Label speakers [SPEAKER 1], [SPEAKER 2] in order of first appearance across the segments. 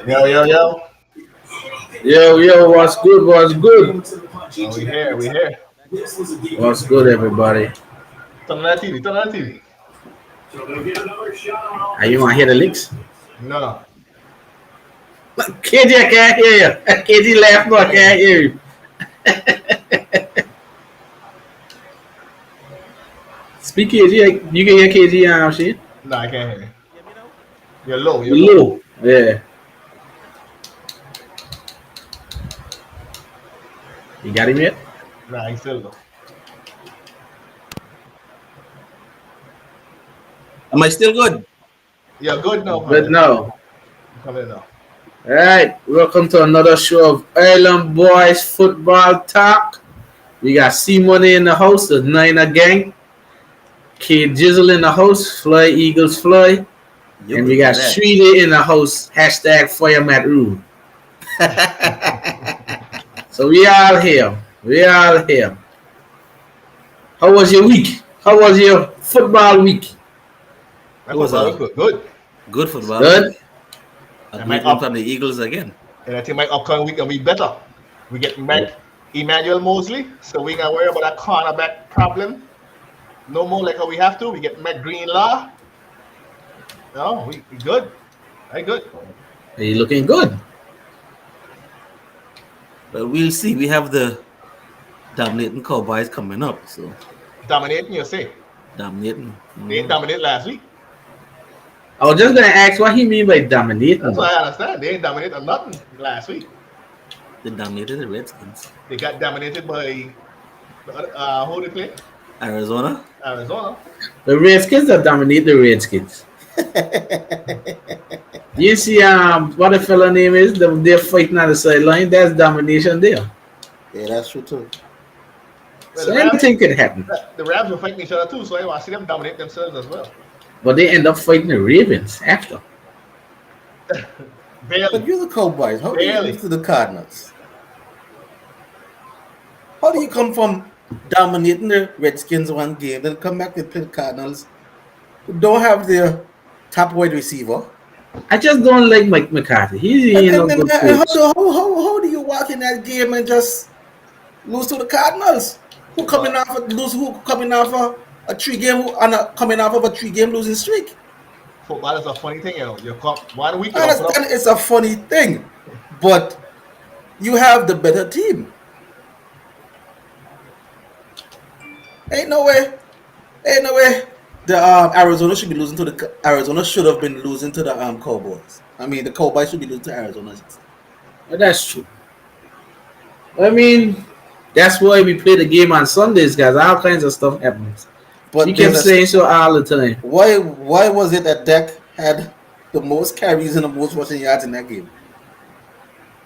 [SPEAKER 1] Yo, yo, yo.
[SPEAKER 2] Yo, what's good? What's good?
[SPEAKER 1] Oh, we here, we here.
[SPEAKER 2] What's good, everybody?
[SPEAKER 1] Turn on that TV, turn on that TV.
[SPEAKER 2] Are you want to hear the licks?
[SPEAKER 1] No, no.
[SPEAKER 2] KG, I can't hear you. KG laugh, no, I can't hear you. Speak KG, you can hear KG, shit.
[SPEAKER 1] No, I can't hear you. You're low, you're
[SPEAKER 2] You
[SPEAKER 1] low.
[SPEAKER 2] low. Yeah. You got him yet?
[SPEAKER 1] Nah, he's still low.
[SPEAKER 3] Am I still good?
[SPEAKER 1] You're good now,
[SPEAKER 2] But
[SPEAKER 1] man.
[SPEAKER 2] no.
[SPEAKER 1] Come in now.
[SPEAKER 2] Alright, welcome to another show of Ireland Boys Football Talk. We got C Money in the house, the Niner gang. Kid Jizzle in the house, Fly Eagles Fly.
[SPEAKER 3] You
[SPEAKER 2] And
[SPEAKER 3] could
[SPEAKER 2] we
[SPEAKER 3] do
[SPEAKER 2] got
[SPEAKER 3] that.
[SPEAKER 2] Streety in the house, hashtag Fire Matt Rule. So we all here. We all here. How was your week? How was your football week?
[SPEAKER 1] My
[SPEAKER 3] It was
[SPEAKER 1] football
[SPEAKER 3] a
[SPEAKER 1] was good. Good.
[SPEAKER 3] good football
[SPEAKER 2] Good?
[SPEAKER 3] week. A
[SPEAKER 1] And my
[SPEAKER 3] great win
[SPEAKER 1] up,
[SPEAKER 3] from the Eagles again.
[SPEAKER 1] and I think my upcoming week will be better. We get back Emmanuel Mosley, so we got to worry about that cornerback problem. No more like how we have to. We get Matt Greenlaw. No, we good. I good.
[SPEAKER 2] Are you looking good?
[SPEAKER 3] But we'll see. We have the dominating Cowboys coming up. So
[SPEAKER 1] Dominating, you say.
[SPEAKER 3] dominating.
[SPEAKER 1] They ain't dominate last week.
[SPEAKER 2] I was just gonna ask what he mean by dominating.
[SPEAKER 1] That's what I understand. They ain't dominated nothing last week.
[SPEAKER 3] They dominated the Redskins.
[SPEAKER 1] They got dominated by who they play?
[SPEAKER 3] Arizona.
[SPEAKER 1] Arizona.
[SPEAKER 2] The Redskins that dominate the Redskins. You see what the fella name is? They're fighting on the sideline. That's domination there.
[SPEAKER 3] Yeah, that's true too.
[SPEAKER 1] Well,
[SPEAKER 2] So
[SPEAKER 1] the Rams,
[SPEAKER 2] anything could happen.
[SPEAKER 1] the Rams were fighting each other too, so I want to see them dominate themselves as well.
[SPEAKER 2] But they end up fighting the Ravens after.
[SPEAKER 3] But
[SPEAKER 1] Barely,
[SPEAKER 3] you're the Cowboys. How do you
[SPEAKER 1] Barely.
[SPEAKER 3] lose to the Cardinals? How do you come from dominating the Redskins one game, then come back and play the Cardinals, who don't have their top wide receiver?
[SPEAKER 2] I just don't like Mike McCarthy. He
[SPEAKER 3] And,
[SPEAKER 2] ain't no
[SPEAKER 3] and then
[SPEAKER 2] good
[SPEAKER 3] how,
[SPEAKER 2] coach.
[SPEAKER 3] how do you walk in that game and just lose to the Cardinals? Who coming off a 3 game coming off of a 3 game losing streak?
[SPEAKER 1] Football is a funny thing, you know. You come 1 week, you
[SPEAKER 3] I
[SPEAKER 1] don't put
[SPEAKER 3] understand
[SPEAKER 1] up.
[SPEAKER 3] it's a funny thing, but you have the better team. Ain't no way. Ain't no way. The Arizona should be losing to the Arizona should have been losing to the Cowboys. I mean, the Cowboys should be losing to Arizona.
[SPEAKER 2] But that's true. I mean, that's why we play the game on Sundays, guys. All kinds of stuff happens.
[SPEAKER 3] But
[SPEAKER 2] You kept
[SPEAKER 3] there's
[SPEAKER 2] saying so all the time.
[SPEAKER 3] why was it that Dak had the most carries and the most rushing yards in that game?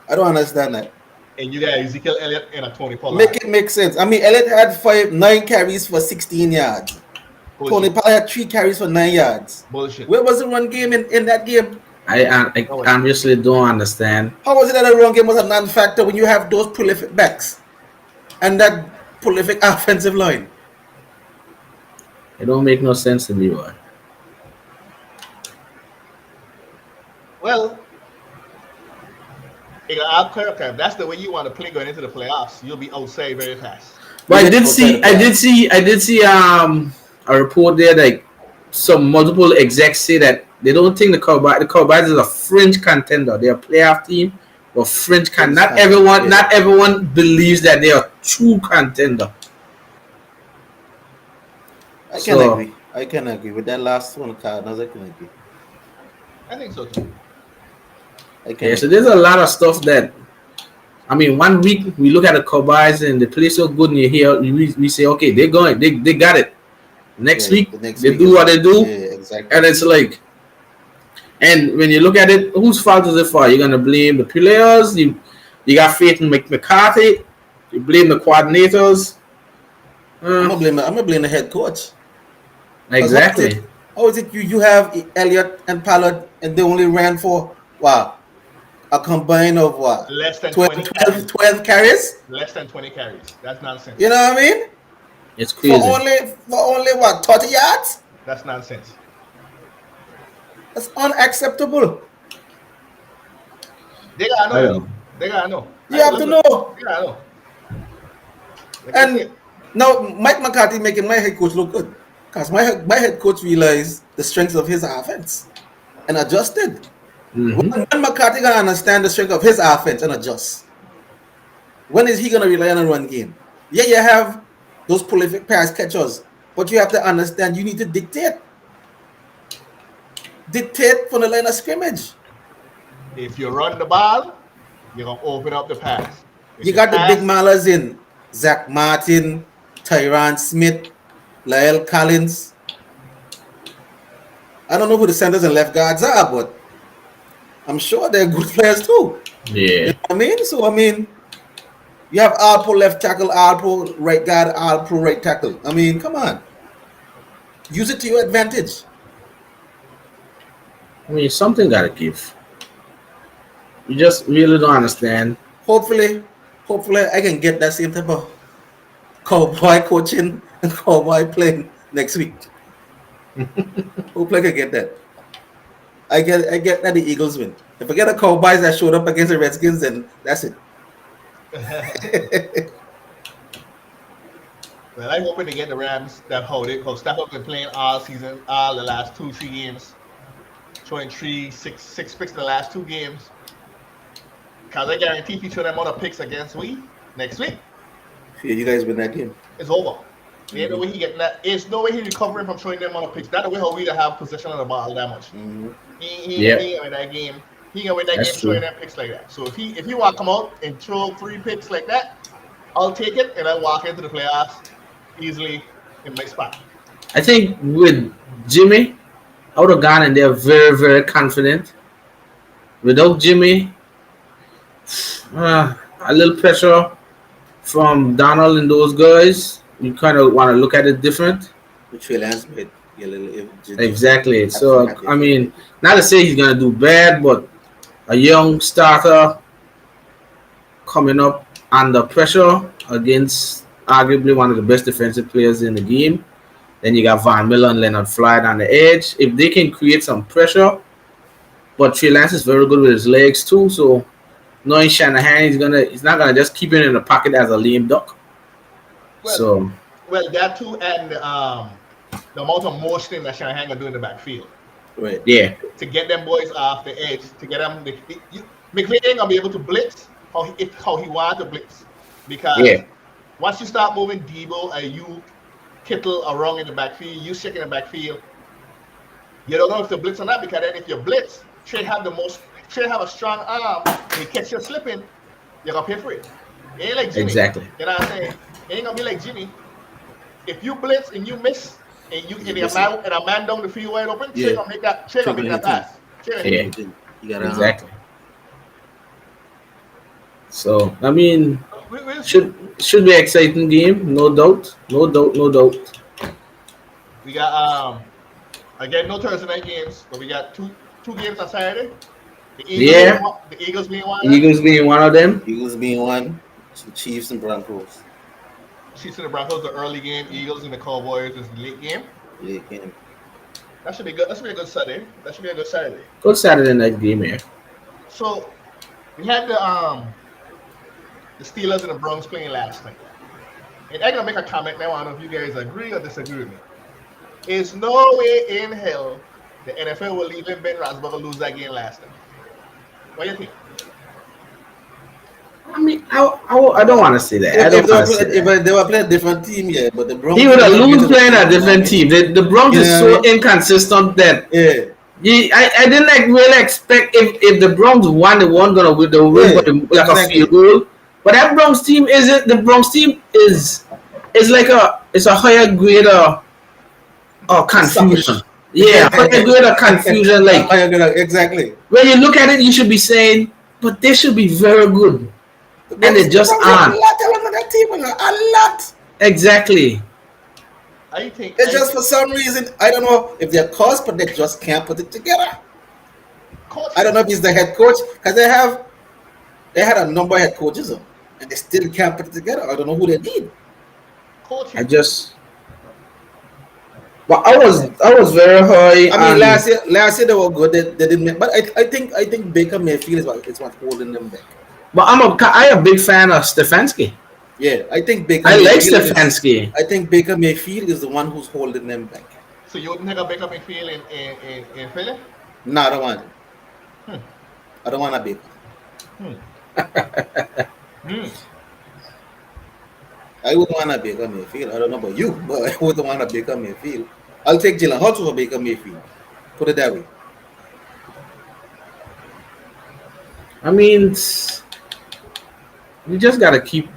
[SPEAKER 3] I don't understand that.
[SPEAKER 1] And you got Ezekiel Elliott and a Tony Pollard.
[SPEAKER 3] Make it make sense. I mean, Elliott had 9 carries for 16 yards. Tony
[SPEAKER 1] Bullshit.
[SPEAKER 3] Pollard had 3 carries for 9 yards.
[SPEAKER 1] Bullshit.
[SPEAKER 3] Where was the run game in that game?
[SPEAKER 2] I obviously don't understand.
[SPEAKER 3] How was it that the run game was a non-factor when you have those prolific backs and that prolific offensive line?
[SPEAKER 2] It don't make no sense to me, boy.
[SPEAKER 1] Well, I'll clarify. If that's the way you want to play going into the playoffs, you'll be outside very fast.
[SPEAKER 2] But
[SPEAKER 3] I did
[SPEAKER 2] see a report there like some multiple execs say that they don't think the Cowboys is a fringe contender. They're a playoff team, but fringe can not everyone believes that they are true contender.
[SPEAKER 3] I can agree. I can agree with that last one, Cardinals. I can agree.
[SPEAKER 1] I think so too.
[SPEAKER 2] Yeah, so there's a lot of stuff that I mean, 1 week we look at the Cowboys and they play so good, and you hear we say, okay, they're going, they got it. Next week they do what they do,
[SPEAKER 3] exactly.
[SPEAKER 2] and it's like, and when you look at it, whose fault is it for? You're gonna blame the players. You got faith in McCarthy. You blame the coordinators.
[SPEAKER 3] I'm gonna blame the head coach.
[SPEAKER 2] Exactly.
[SPEAKER 3] How is it you have Elliott and Pollard and they only ran for a combine of what?
[SPEAKER 1] Less than
[SPEAKER 3] 12 carries?
[SPEAKER 1] Less than 20 carries. That's nonsense.
[SPEAKER 3] You know what I mean?
[SPEAKER 2] It's crazy.
[SPEAKER 3] For only what, 30 yards?
[SPEAKER 1] That's nonsense.
[SPEAKER 3] That's unacceptable.
[SPEAKER 1] They gotta know,
[SPEAKER 2] I
[SPEAKER 1] you
[SPEAKER 2] don't
[SPEAKER 1] know.
[SPEAKER 2] know.
[SPEAKER 1] They gotta know.
[SPEAKER 3] You have to
[SPEAKER 1] Listen,
[SPEAKER 3] know.
[SPEAKER 1] they gotta know. Like I
[SPEAKER 3] And
[SPEAKER 1] said,
[SPEAKER 3] now Mike McCarthy making my head coach look good. Because my head coach realized the strengths of his offense and adjusted.
[SPEAKER 2] Mm-hmm.
[SPEAKER 3] When McCarthy gonna understand the strength of his offense and adjust? When is he gonna rely on a run game? Yeah, you have those prolific pass catchers, but you have to understand you need to dictate from the line of scrimmage.
[SPEAKER 1] if you run the ball, you're gonna open up the pass. If
[SPEAKER 3] You
[SPEAKER 1] you
[SPEAKER 3] got the big
[SPEAKER 1] pass,
[SPEAKER 3] maulers in Zach Martin, Tyron Smith, Lyle Collins. I don't know who the centers and left guards are, but I'm sure they're good players too. You
[SPEAKER 2] Yeah.
[SPEAKER 3] know what I mean? So I mean, you have all pro left tackle, all pro right guard, all pro right tackle. I mean, come on, use it to your advantage.
[SPEAKER 2] I mean, something gotta give. You just really don't understand.
[SPEAKER 3] Hopefully, hopefully, I can get that same type of cowboy coaching and cowboy playing next week. Hopefully, I can get that. I get that the Eagles win. If I get the Cowboys that showed up against the Redskins, then that's it.
[SPEAKER 1] well, I'm hoping to get the Rams that hold it because Stafford been playing all season, all the last 2, 3 games, showing 6 picks in the last 2 games. Because I guarantee if you show them on the picks against we next week,
[SPEAKER 3] Yeah, you guys win that game.
[SPEAKER 1] it's over. There ain't no way he getting that. There's no way he recovering from showing them on the picks. That's the way how we to have possession of the ball that much.
[SPEAKER 3] Mm-hmm.
[SPEAKER 2] Yeah,
[SPEAKER 1] He ain't win that game. He ain't win that game
[SPEAKER 2] that's
[SPEAKER 1] showing
[SPEAKER 2] true.
[SPEAKER 1] them picks like that. So if he want to come out and throw 3 picks like that, I'll take it and I'll walk into the playoffs easily in my spot.
[SPEAKER 2] I think with Jimmy, I would have gone in there very, very confident. Without Jimmy, a little pressure from Donald and those guys. You kind of want to look at it different.
[SPEAKER 3] With Trey Lance, but yeah,
[SPEAKER 2] Exactly.
[SPEAKER 3] have some
[SPEAKER 2] So
[SPEAKER 3] idea.
[SPEAKER 2] I mean, not to say he's gonna do bad, but a young starter coming up under pressure against arguably one of the best defensive players in the game. Then you got Von Miller and Leonard Floyd on the edge. If they can create some pressure, but Trey Lance is very good with his legs too. So knowing Shanahan, he's not gonna just keep it in the pocket as a lame duck.
[SPEAKER 1] Well,
[SPEAKER 2] So
[SPEAKER 1] well, that too, and the amount of motion that Shanahan gonna do in the backfield
[SPEAKER 3] Right.
[SPEAKER 2] yeah,
[SPEAKER 1] to get them boys off the edge, to get them. McVay ain't gonna be able to blitz how he wants to blitz because
[SPEAKER 2] yeah,
[SPEAKER 1] once you start moving Debo and you Kittle around in the backfield, you shaking the backfield, you don't know if to blitz or not because then if you blitz, Trey have a strong arm, and he catch you slipping, you're gonna pay for it. It ain't like Jimmy.
[SPEAKER 2] exactly.
[SPEAKER 1] You know what I'm saying? It ain't gonna be like Jimmy. If you blitz and you miss
[SPEAKER 3] You
[SPEAKER 1] and
[SPEAKER 3] miss it.
[SPEAKER 1] a man down the field wide open,
[SPEAKER 3] Yeah.
[SPEAKER 1] Trey gonna
[SPEAKER 3] Trey
[SPEAKER 1] make
[SPEAKER 3] gonna
[SPEAKER 1] that
[SPEAKER 3] hit him.
[SPEAKER 1] pass. Trey gonna
[SPEAKER 2] Yeah.
[SPEAKER 1] hit him.
[SPEAKER 3] You gotta
[SPEAKER 2] Exactly. So I mean,
[SPEAKER 1] We'll see.
[SPEAKER 2] should be an exciting game, no doubt, no doubt, no doubt.
[SPEAKER 1] We got again no Thursday night games, but we got two games on Saturday.
[SPEAKER 2] Yeah,
[SPEAKER 1] The Eagles being one of them.
[SPEAKER 2] Eagles being one of them.
[SPEAKER 3] Eagles being one, some Chiefs and Broncos.
[SPEAKER 1] Chiefs and the Broncos the early game. Eagles and the Cowboys is the late game.
[SPEAKER 3] Late game.
[SPEAKER 1] That should be good. That should be a good Saturday. That should be a good Saturday.
[SPEAKER 2] Good Saturday night game here.
[SPEAKER 1] So we had the Steelers and the Browns playing last night. And I'm gonna make a comment now. I don't know if you guys agree or disagree with me. There's no way in hell the NFL will leave Ben Roethlisberger lose that game last night. What do you think?
[SPEAKER 2] I mean, I don't want to say that. I
[SPEAKER 3] If,
[SPEAKER 2] don't
[SPEAKER 3] they were
[SPEAKER 2] want to say
[SPEAKER 3] playing,
[SPEAKER 2] that.
[SPEAKER 3] if they were playing a different team, yeah, but the Broncos.
[SPEAKER 2] He would have lose playing a different team. The Browns is so inconsistent that
[SPEAKER 3] Yeah.
[SPEAKER 2] I didn't really expect if the Browns won, they weren't gonna win. They would win
[SPEAKER 3] Yeah,
[SPEAKER 2] by like
[SPEAKER 3] exactly.
[SPEAKER 2] a field goal. But that Browns team isn't. The Browns team is like it's a higher grade of confusion.
[SPEAKER 3] Suckish.
[SPEAKER 2] Yeah, higher grade of confusion. Like
[SPEAKER 3] Exactly.
[SPEAKER 2] when you look at it, you should be saying, but they should be very good, and they just
[SPEAKER 3] A
[SPEAKER 2] aren't.
[SPEAKER 3] lot of that team, a lot.
[SPEAKER 2] Exactly.
[SPEAKER 1] I think
[SPEAKER 3] It's just for some reason, I don't know if they're coached, but they just can't put it together.
[SPEAKER 1] coach.
[SPEAKER 3] I don't know if he's the head coach because they had a number of head coaches, and they still can't put it together. I don't know who they need.
[SPEAKER 1] Coach.
[SPEAKER 2] I just But I was very high
[SPEAKER 3] I mean,
[SPEAKER 2] on.
[SPEAKER 3] last year they were good. They didn't make, but I think Baker Mayfield is what's holding them back.
[SPEAKER 2] But I am a big fan of Stefanski.
[SPEAKER 3] Yeah, I think Baker
[SPEAKER 2] I like
[SPEAKER 3] Mayfield is.
[SPEAKER 2] Stefanski.
[SPEAKER 3] I think Baker Mayfield is the one who's holding them back.
[SPEAKER 1] So you wouldn't take a Baker McField in Philly?
[SPEAKER 3] No, I don't want it.
[SPEAKER 1] Hmm.
[SPEAKER 3] I don't want a Baker.
[SPEAKER 1] Hmm. Hmm.
[SPEAKER 3] I wouldn't want a Baker Mayfield. I don't know about you, but I wouldn't want a Baker Mayfield. I'll take Jalen Hurts over Baker Mayfield. Put it that way.
[SPEAKER 2] I mean, you just gotta keep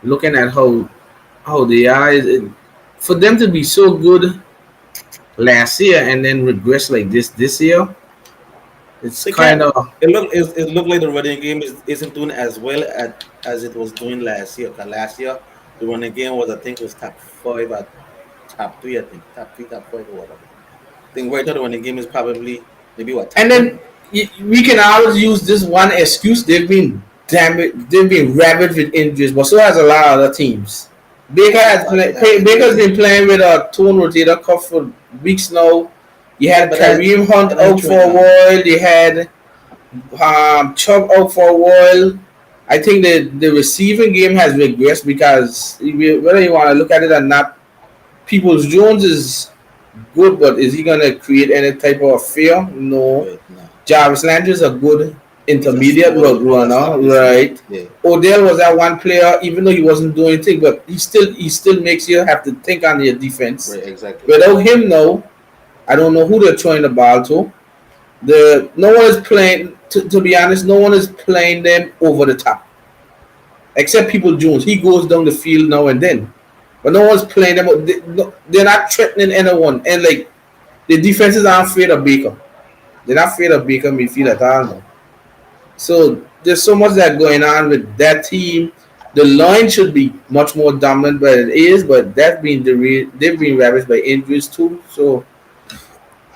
[SPEAKER 2] looking at how they are. For them to be so good last year and then regress like this year, it's
[SPEAKER 3] They
[SPEAKER 2] kind
[SPEAKER 3] can't.
[SPEAKER 2] of
[SPEAKER 3] It looked like the running game isn't doing as well as it was doing last year. 'Cause last year the running game was, I think, was top five at top three. I think top three, top five, or whatever. I think right now the running game is probably maybe what
[SPEAKER 2] and
[SPEAKER 3] top ten.
[SPEAKER 2] then we can always use this one excuse. They've been ravaged with injuries, but so has a lot of other teams. Baker's been playing with a torn rotator cuff for weeks now. You
[SPEAKER 3] Yeah,
[SPEAKER 2] had
[SPEAKER 3] but
[SPEAKER 2] Kareem Hunt
[SPEAKER 3] that ain't
[SPEAKER 2] out
[SPEAKER 3] true
[SPEAKER 2] for a
[SPEAKER 3] now.
[SPEAKER 2] while. You had Chubb out for a while. I think the receiving game has regressed because whether you want to look at it or not, Peoples Jones is good, but is he gonna create any type of fear? No.
[SPEAKER 3] Right, no.
[SPEAKER 2] Jarvis Landry is a good
[SPEAKER 3] He's a
[SPEAKER 2] intermediate
[SPEAKER 3] small
[SPEAKER 2] route
[SPEAKER 3] runner,
[SPEAKER 2] runner,
[SPEAKER 3] stop this year.
[SPEAKER 2] right?
[SPEAKER 3] Yeah,
[SPEAKER 2] Odell was that one player, even though he wasn't doing anything, but he still makes you have to think on your defense.
[SPEAKER 3] right, exactly.
[SPEAKER 2] Without him, no, I don't know who they're throwing the ball to. The no one is playing. To be honest, no one is playing them over the top, except People Jones. He goes down the field now and then, but no one's playing them. They're not threatening anyone, and like the defenses aren't afraid of Baker. They're not afraid of Baker Mayfield at all now. So there's so much that going on with that team. The line should be much more dominant than it is, but they've been ravaged by injuries too. So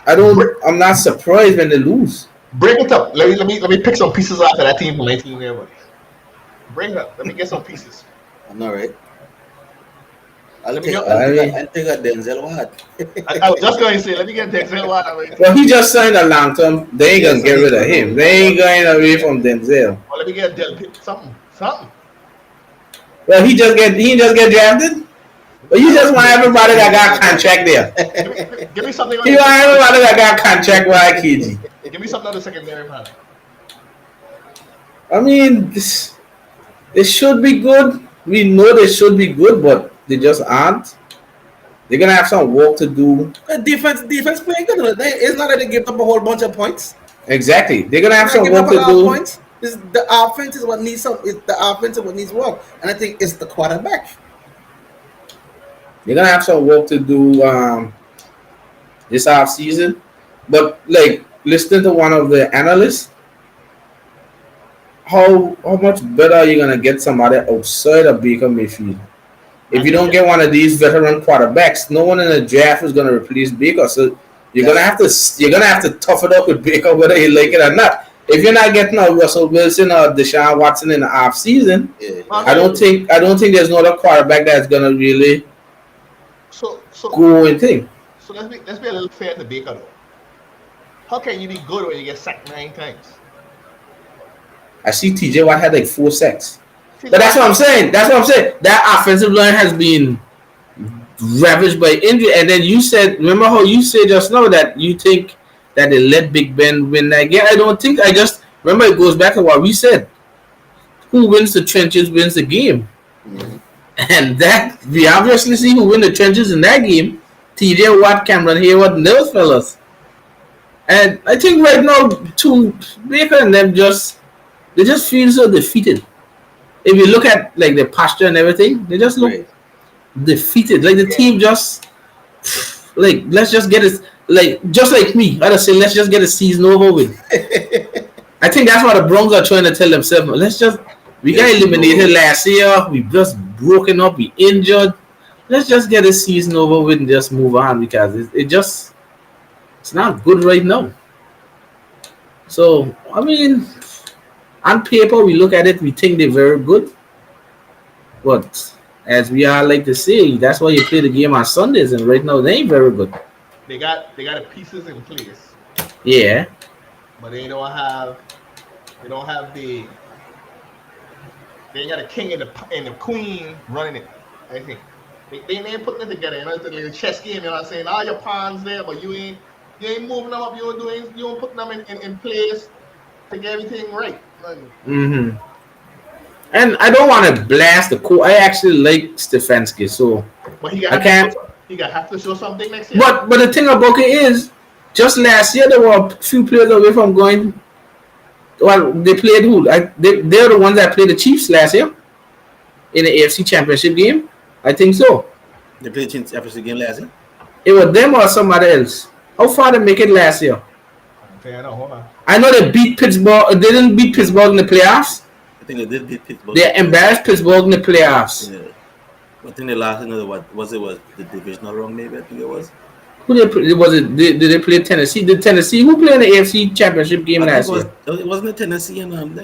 [SPEAKER 1] Break,
[SPEAKER 2] I'm not surprised when they lose.
[SPEAKER 1] break it up. Let me pick some pieces out of that team from 19 there, buddy. Break it up. Let me get some pieces.
[SPEAKER 3] I'm not right. I'll
[SPEAKER 1] Let me
[SPEAKER 3] take
[SPEAKER 1] get.
[SPEAKER 3] I'll
[SPEAKER 2] I
[SPEAKER 3] take
[SPEAKER 2] mean,
[SPEAKER 3] a, I'll take a Denzel Watt.
[SPEAKER 1] I was just going to say, let me get Denzel Watt.
[SPEAKER 2] well, he just signed a long term. They ain't
[SPEAKER 3] Yeah,
[SPEAKER 2] gonna
[SPEAKER 3] so
[SPEAKER 2] get
[SPEAKER 3] he's
[SPEAKER 2] rid of
[SPEAKER 3] gonna
[SPEAKER 2] him.
[SPEAKER 3] go.
[SPEAKER 2] They ain't going away from Denzel.
[SPEAKER 1] Or let me get Del Pitt. Something.
[SPEAKER 2] Well, he just get drafted. But you just want everybody that got contract there.
[SPEAKER 1] Give me something.
[SPEAKER 2] You want everybody that got contract with KG.
[SPEAKER 1] Give me something on the secondary, man.
[SPEAKER 2] I mean, they should be good. We know they should be good, but they just aren't. They're gonna have some work to do.
[SPEAKER 3] Defense playing good. It's not that they give up a whole bunch of points.
[SPEAKER 2] Exactly, they're gonna
[SPEAKER 3] They're
[SPEAKER 2] have
[SPEAKER 3] not
[SPEAKER 2] some
[SPEAKER 3] giving
[SPEAKER 2] work
[SPEAKER 3] up a
[SPEAKER 2] to
[SPEAKER 3] lot of
[SPEAKER 2] do.
[SPEAKER 3] points. The offense is what needs some. It's the offense is what needs work, and I think it's the quarterback.
[SPEAKER 2] They're gonna have some work to do this off season. But like listening to one of the analysts, how much better are you gonna get somebody outside of Baker Mayfield? If you don't get one of these veteran quarterbacks, no one in the draft is gonna replace Baker. So you're gonna have to tough it up with Baker whether you like it or not. If you're not getting a Russell Wilson or Deshaun Watson in the off season,
[SPEAKER 3] Yeah,
[SPEAKER 2] I don't think there's no other quarterback that's gonna really
[SPEAKER 1] So so
[SPEAKER 2] go and think.
[SPEAKER 1] so let's be a little fair to Baker though. How can you be good when you get sacked 9 times?
[SPEAKER 2] I see TJ Watt had like 4 sacks.
[SPEAKER 1] See,
[SPEAKER 2] But that's what I'm saying. That's what I'm saying. That offensive line has been ravaged by injury. And then you said, remember how you said just now that you think that they let Big Ben win that game? I don't think. I just remember it goes back to what we said. Who wins the trenches wins the game.
[SPEAKER 3] mm-hmm.
[SPEAKER 2] And that we obviously see who win the trenches in that game. TJ Watt, Cameron Hayward, and those fellas. And I think right now, to Baker and them they just feel so defeated. If you look at like the posture and everything, they just look
[SPEAKER 3] Right.
[SPEAKER 2] defeated. Like the team just like let's just get it like just like me. I just say let's just get a season over with. I think that's what the Broncos are trying to tell themselves. We got eliminated last year. We just broken up. We injured. Let's just get a season over with and just move on because it's not good right now. So I mean, on paper we look at it, we think they're very good, but as we all like to say, that's why you play the game on Sundays, and right now they ain't very good.
[SPEAKER 1] They got the pieces in place,
[SPEAKER 2] Yeah.
[SPEAKER 1] but they don't have they ain't got a king and the queen running it. I think they ain't putting it together. You know, it's like a chess game. You know what I'm saying? All your pawns there, but you ain't moving them up. You ain't putting them in place to get everything right. Like,
[SPEAKER 2] Mm-hmm. And I don't want to blast the coach. I actually like Stefanski, so
[SPEAKER 1] but he got
[SPEAKER 2] I
[SPEAKER 1] have to show
[SPEAKER 2] can't.
[SPEAKER 1] he got have to show something next year.
[SPEAKER 2] But the thing about it is, just last year there were a few players away from going. Well, they played who? They're the ones that played the Chiefs last year in the AFC Championship game. I think so.
[SPEAKER 3] They played Chiefs after game last year.
[SPEAKER 2] It was them or somebody else. How far they make it last year?
[SPEAKER 1] Okay, I know. Hold on.
[SPEAKER 2] I know they beat Pittsburgh. They didn't beat Pittsburgh in the playoffs.
[SPEAKER 3] I think they did beat Pittsburgh.
[SPEAKER 2] They embarrassed Pittsburgh in the playoffs.
[SPEAKER 3] Yeah. I think the last another what was the divisional round maybe I think it was.
[SPEAKER 2] Who was it? Did they play Tennessee? Did Tennessee who played in the AFC Championship game last year?
[SPEAKER 3] It wasn't Tennessee and
[SPEAKER 1] Hold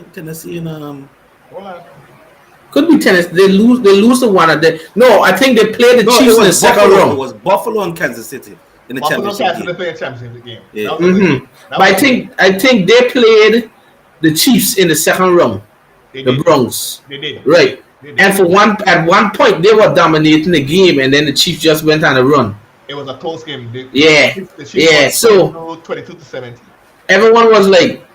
[SPEAKER 1] on.
[SPEAKER 2] Could be Tennessee. They lose the one of them. No, I think they played the Chiefs in the second round.
[SPEAKER 3] It was Buffalo and Kansas City in the championship game.
[SPEAKER 1] They played championship game.
[SPEAKER 3] Yeah.
[SPEAKER 2] Mm-hmm. But I think they played the Chiefs in the second round. The Bronx.
[SPEAKER 1] They did.
[SPEAKER 2] Right.
[SPEAKER 1] They did.
[SPEAKER 2] And at one point they were dominating the game, and then the Chiefs just went on a run.
[SPEAKER 1] It was a close game. The Chiefs
[SPEAKER 2] Yeah. So
[SPEAKER 1] 22-17.
[SPEAKER 2] everyone was like,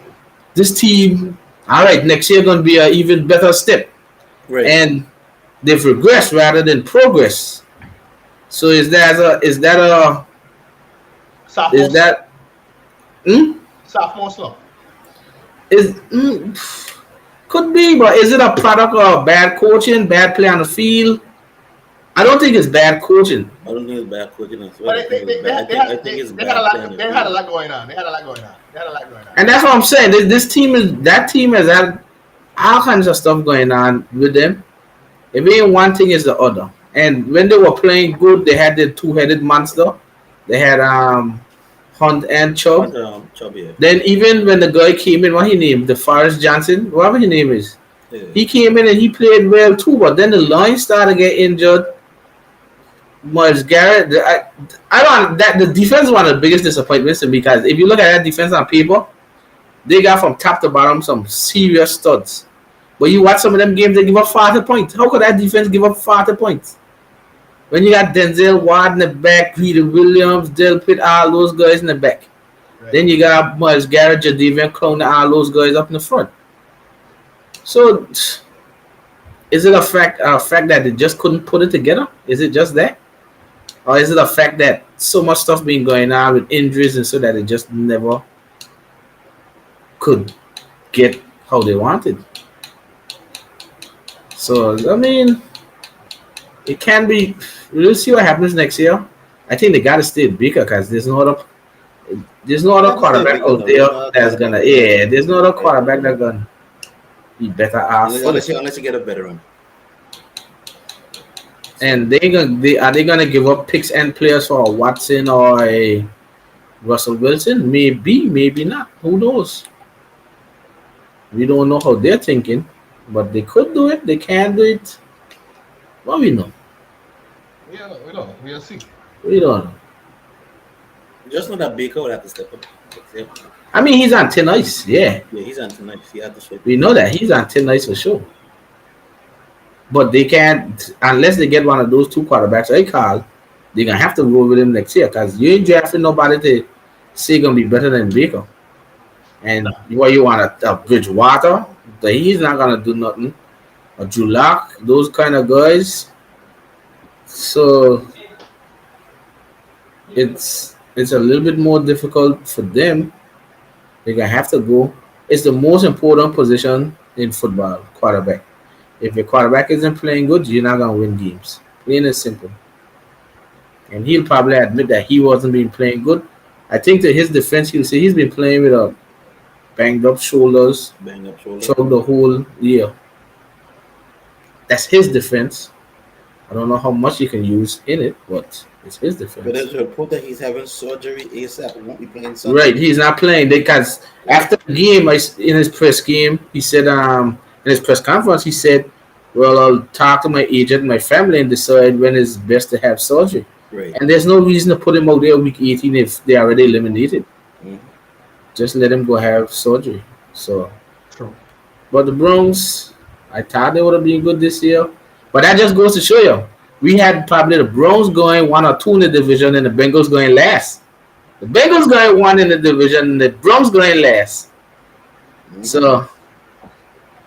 [SPEAKER 2] "This team, all right, next year gonna be an even better step."
[SPEAKER 3] Right.
[SPEAKER 2] And they've regressed rather than progress. So is that
[SPEAKER 1] sophomore slump?
[SPEAKER 2] Could be, but is it a product of bad coaching, bad play on the field? I don't think it's bad coaching.
[SPEAKER 3] I don't think it's bad coaching as well.
[SPEAKER 1] But they had a lot going on.
[SPEAKER 2] And that's what I'm saying. That team has had all kinds of stuff going on with them. It ain't one thing is the other. And when they were playing good, they had the two-headed monster. They had Hunt and Chubb.
[SPEAKER 3] Chubb, yeah.
[SPEAKER 2] Then even when the guy came in, what he named? DeForest Johnson, whatever his name is. Yeah. He came in and he played well too, but then the line started to get injured. Miles Garrett, I don't that the defense is one of the biggest disappointments to me because if you look at that defense on paper, they got from top to bottom some serious studs. But you watch some of them games, they give up 40 points. How could that defense give up 40 points? When you got Denzel Ward in the back, Peter Williams, Del Pitt, all those guys in the back. Right. Then you got Miles Garrett, Jadeveon Clowney, all those guys up in the front. So, is it a fact that they just couldn't put it together? Is it just that? Or is it a fact that so much stuff been going on with injuries and so that they just never could get how they wanted? So, I mean, it can be. We'll see what happens next year. I think they got to stay Baker because there's no other quarterback out there that's gonna. Yeah, there's no other quarterback that's gonna be better off.
[SPEAKER 3] Unless you get a better one.
[SPEAKER 2] And are they gonna give up picks and players for a Watson or a Russell Wilson? Maybe, maybe not. Who knows? We don't know how they're thinking, but they could do it. They can do it. What we know?
[SPEAKER 1] Yeah, we don't. We'll see.
[SPEAKER 2] We don't know.
[SPEAKER 3] Just know that Baker would have to step up.
[SPEAKER 2] I mean, he's on thin ice. Yeah.
[SPEAKER 3] Yeah, he's on thin ice. He had to step.
[SPEAKER 2] We know that he's on thin ice for sure. But they can't unless they get one of those two quarterbacks I call. They're gonna have to roll with him next year because you ain't drafting nobody to say gonna be better than Baker. And what you want a Bridgewater? But he's not gonna do nothing. Or Drew Lock, those kind of guys. So it's a little bit more difficult for them. They're gonna have to go. It's the most important position in football, quarterback. If your quarterback isn't playing good, you're not gonna win games. Plain and simple. And he'll probably admit that he wasn't been playing good. I think to his defense, he'll say he's been playing with a banged up shoulders. Throughout the whole year. That's his defense. I don't know how much you can use in it, but it's his defense.
[SPEAKER 3] But there's a report that he's having surgery ASAP. He won't be playing Sunday.
[SPEAKER 2] Right, he's not playing because after the game, in his press game, he said, in his press conference, he said Well, I'll talk to my agent, my family, and decide when it's best to have surgery.
[SPEAKER 3] Right.
[SPEAKER 2] And there's no reason to put him out there week 18 if they already eliminated.
[SPEAKER 3] Mhm.
[SPEAKER 2] Just let him go have surgery. So,
[SPEAKER 1] True.
[SPEAKER 2] but the Browns, I thought they would have been good this year. But that just goes to show you, we had probably the Browns going 1 or 2 in the division, and the Bengals going last. The Bengals going 1 in the division, and the Browns going last.
[SPEAKER 3] Mhm.
[SPEAKER 2] So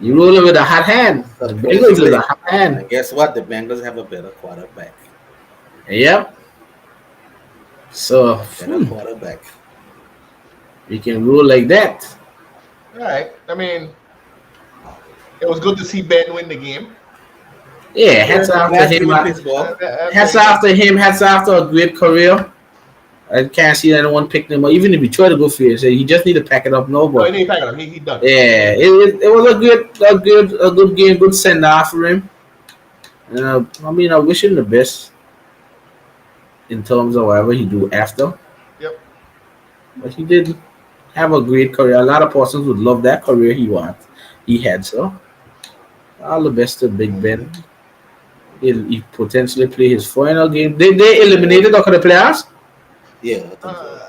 [SPEAKER 2] you rolling with a hot hand. The Bengals is a
[SPEAKER 3] Supposedly.
[SPEAKER 2] hot hand.
[SPEAKER 3] And guess what? The Bengals have a better quarterback.
[SPEAKER 2] Yep. So
[SPEAKER 3] Better quarterback.
[SPEAKER 2] we can rule like that.
[SPEAKER 1] All right. I mean, it was good to see Ben win the game.
[SPEAKER 2] Yeah, hats
[SPEAKER 3] Yeah,
[SPEAKER 2] off to
[SPEAKER 3] last
[SPEAKER 2] him.
[SPEAKER 3] game in Pittsburgh.
[SPEAKER 1] That's
[SPEAKER 2] Hats
[SPEAKER 1] very good.
[SPEAKER 2] off to him. Hats off to a great career. I can't see anyone picking him up. Even if he tried to go for it, so he just need to pack it up. No,
[SPEAKER 1] No, he
[SPEAKER 2] but
[SPEAKER 1] didn't pack it up. He done.
[SPEAKER 2] yeah, it was a good game, good send off for him. I mean, I wish him the best in terms of whatever he do after.
[SPEAKER 1] Yep.
[SPEAKER 2] But he did have a great career. A lot of persons would love that career he had. So all the best to Big Ben.
[SPEAKER 3] Mhm.
[SPEAKER 2] He potentially play his final game. They eliminated the playoffs.
[SPEAKER 3] Yeah, I think so.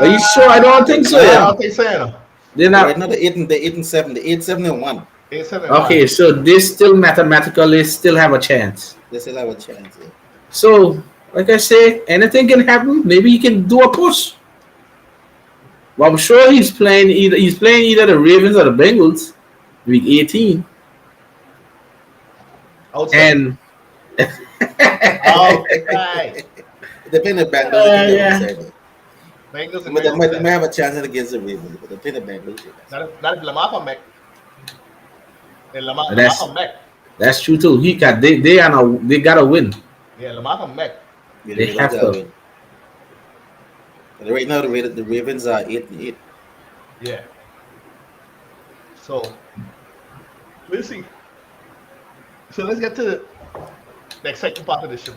[SPEAKER 2] Are you sure? I don't think so.
[SPEAKER 1] I
[SPEAKER 2] Yeah,
[SPEAKER 1] don't think so. You know.
[SPEAKER 2] they're
[SPEAKER 3] Right
[SPEAKER 2] not.
[SPEAKER 3] now, the 8 and 7, the 8-7-1.
[SPEAKER 1] 8-7-1.
[SPEAKER 2] Okay, so they still mathematically still have a chance.
[SPEAKER 3] They still have a chance. Yeah.
[SPEAKER 2] So, like I say, anything can happen. Maybe he can do a push. But I'm sure he's playing either the Ravens or the Bengals, week 18,
[SPEAKER 1] Outside.
[SPEAKER 2] and
[SPEAKER 1] Outside.
[SPEAKER 3] Depending on the Bengals, I think they're
[SPEAKER 2] yeah.
[SPEAKER 3] outside.
[SPEAKER 1] Bengals and
[SPEAKER 3] But they
[SPEAKER 1] outside.
[SPEAKER 3] might have a chance against the Ravens, but depending on the Bengals, yeah.
[SPEAKER 1] Not if Lamar come back. Then Lamar
[SPEAKER 2] That's
[SPEAKER 1] come back.
[SPEAKER 2] that's true too. They gotta win.
[SPEAKER 1] Yeah, Lamar come back.
[SPEAKER 3] Yeah, the
[SPEAKER 2] They
[SPEAKER 3] Ravens
[SPEAKER 2] have
[SPEAKER 3] got to
[SPEAKER 2] to.
[SPEAKER 3] win. But right now, the Ravens are 8-8.
[SPEAKER 1] Yeah. So we'll see. So let's get to the exciting part of the show.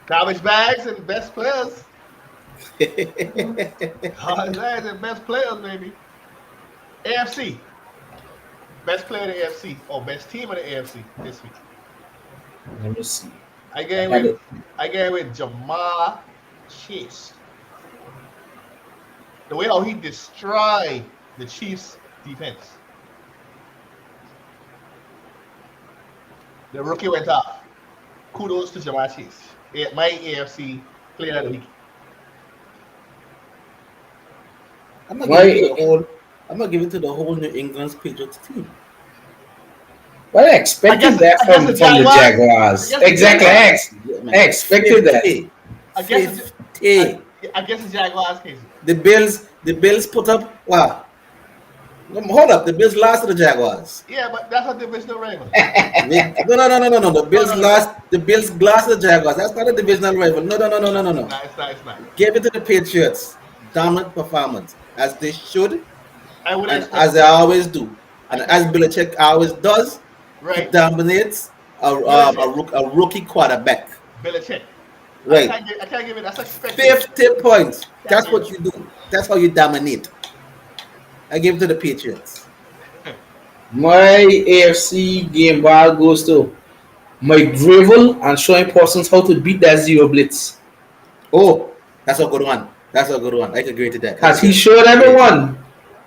[SPEAKER 1] Garbage bags and best players. Garbage bags and best players, baby. AFC. Best player in the AFC or best team in the AFC this week.
[SPEAKER 2] Let me see.
[SPEAKER 1] I
[SPEAKER 2] I
[SPEAKER 1] get
[SPEAKER 2] had
[SPEAKER 1] with
[SPEAKER 2] it.
[SPEAKER 1] I get with Jamar Chase. The way how he destroyed the Chiefs defense. The rookie went off. Kudos to Jamar Chase. My AFC player of the week.
[SPEAKER 3] I'm not giving it to
[SPEAKER 2] Why?
[SPEAKER 3] the whole. I'm not giving it to the whole New England's Patriots team.
[SPEAKER 2] Well, I expected that
[SPEAKER 1] I guess the
[SPEAKER 2] from the
[SPEAKER 1] Jaguars. I
[SPEAKER 2] Jaguars.
[SPEAKER 1] guess the
[SPEAKER 2] Exactly.
[SPEAKER 1] Jaguars.
[SPEAKER 3] Yeah,
[SPEAKER 2] I
[SPEAKER 3] man.
[SPEAKER 2] expected that.
[SPEAKER 3] 50.
[SPEAKER 1] I guess it's
[SPEAKER 3] 50.
[SPEAKER 1] I guess the Jaguars case.
[SPEAKER 3] The Bills put up wow. Hold up, the Bills lost to the Jaguars.
[SPEAKER 1] Yeah, but that's a divisional rival.
[SPEAKER 3] No. The
[SPEAKER 1] No,
[SPEAKER 3] Bills
[SPEAKER 1] no, no.
[SPEAKER 3] lost. The Bills lost to the Jaguars. That's not a divisional rival. No.
[SPEAKER 1] It's not. It's not.
[SPEAKER 3] Give it to the Patriots. Dominant performance as they should
[SPEAKER 1] I would
[SPEAKER 3] and
[SPEAKER 1] expect
[SPEAKER 3] as they always do. And
[SPEAKER 1] I
[SPEAKER 3] as
[SPEAKER 1] can,
[SPEAKER 3] Belichick always does, he
[SPEAKER 1] right.
[SPEAKER 3] dominates
[SPEAKER 1] Belichick.
[SPEAKER 3] a rookie quarterback.
[SPEAKER 1] Belichick.
[SPEAKER 3] Right.
[SPEAKER 1] I can't give it. That's expected.
[SPEAKER 3] 50 points.
[SPEAKER 1] Can't
[SPEAKER 3] That's
[SPEAKER 1] give
[SPEAKER 3] what you do. That's how you dominate. I give it to the Patriots.
[SPEAKER 2] My AFC game ball goes to Mike Gravel and showing persons how to beat that zero blitz.
[SPEAKER 3] Oh, that's a good one. That's a good one. I can agree to that.
[SPEAKER 2] Because he showed everyone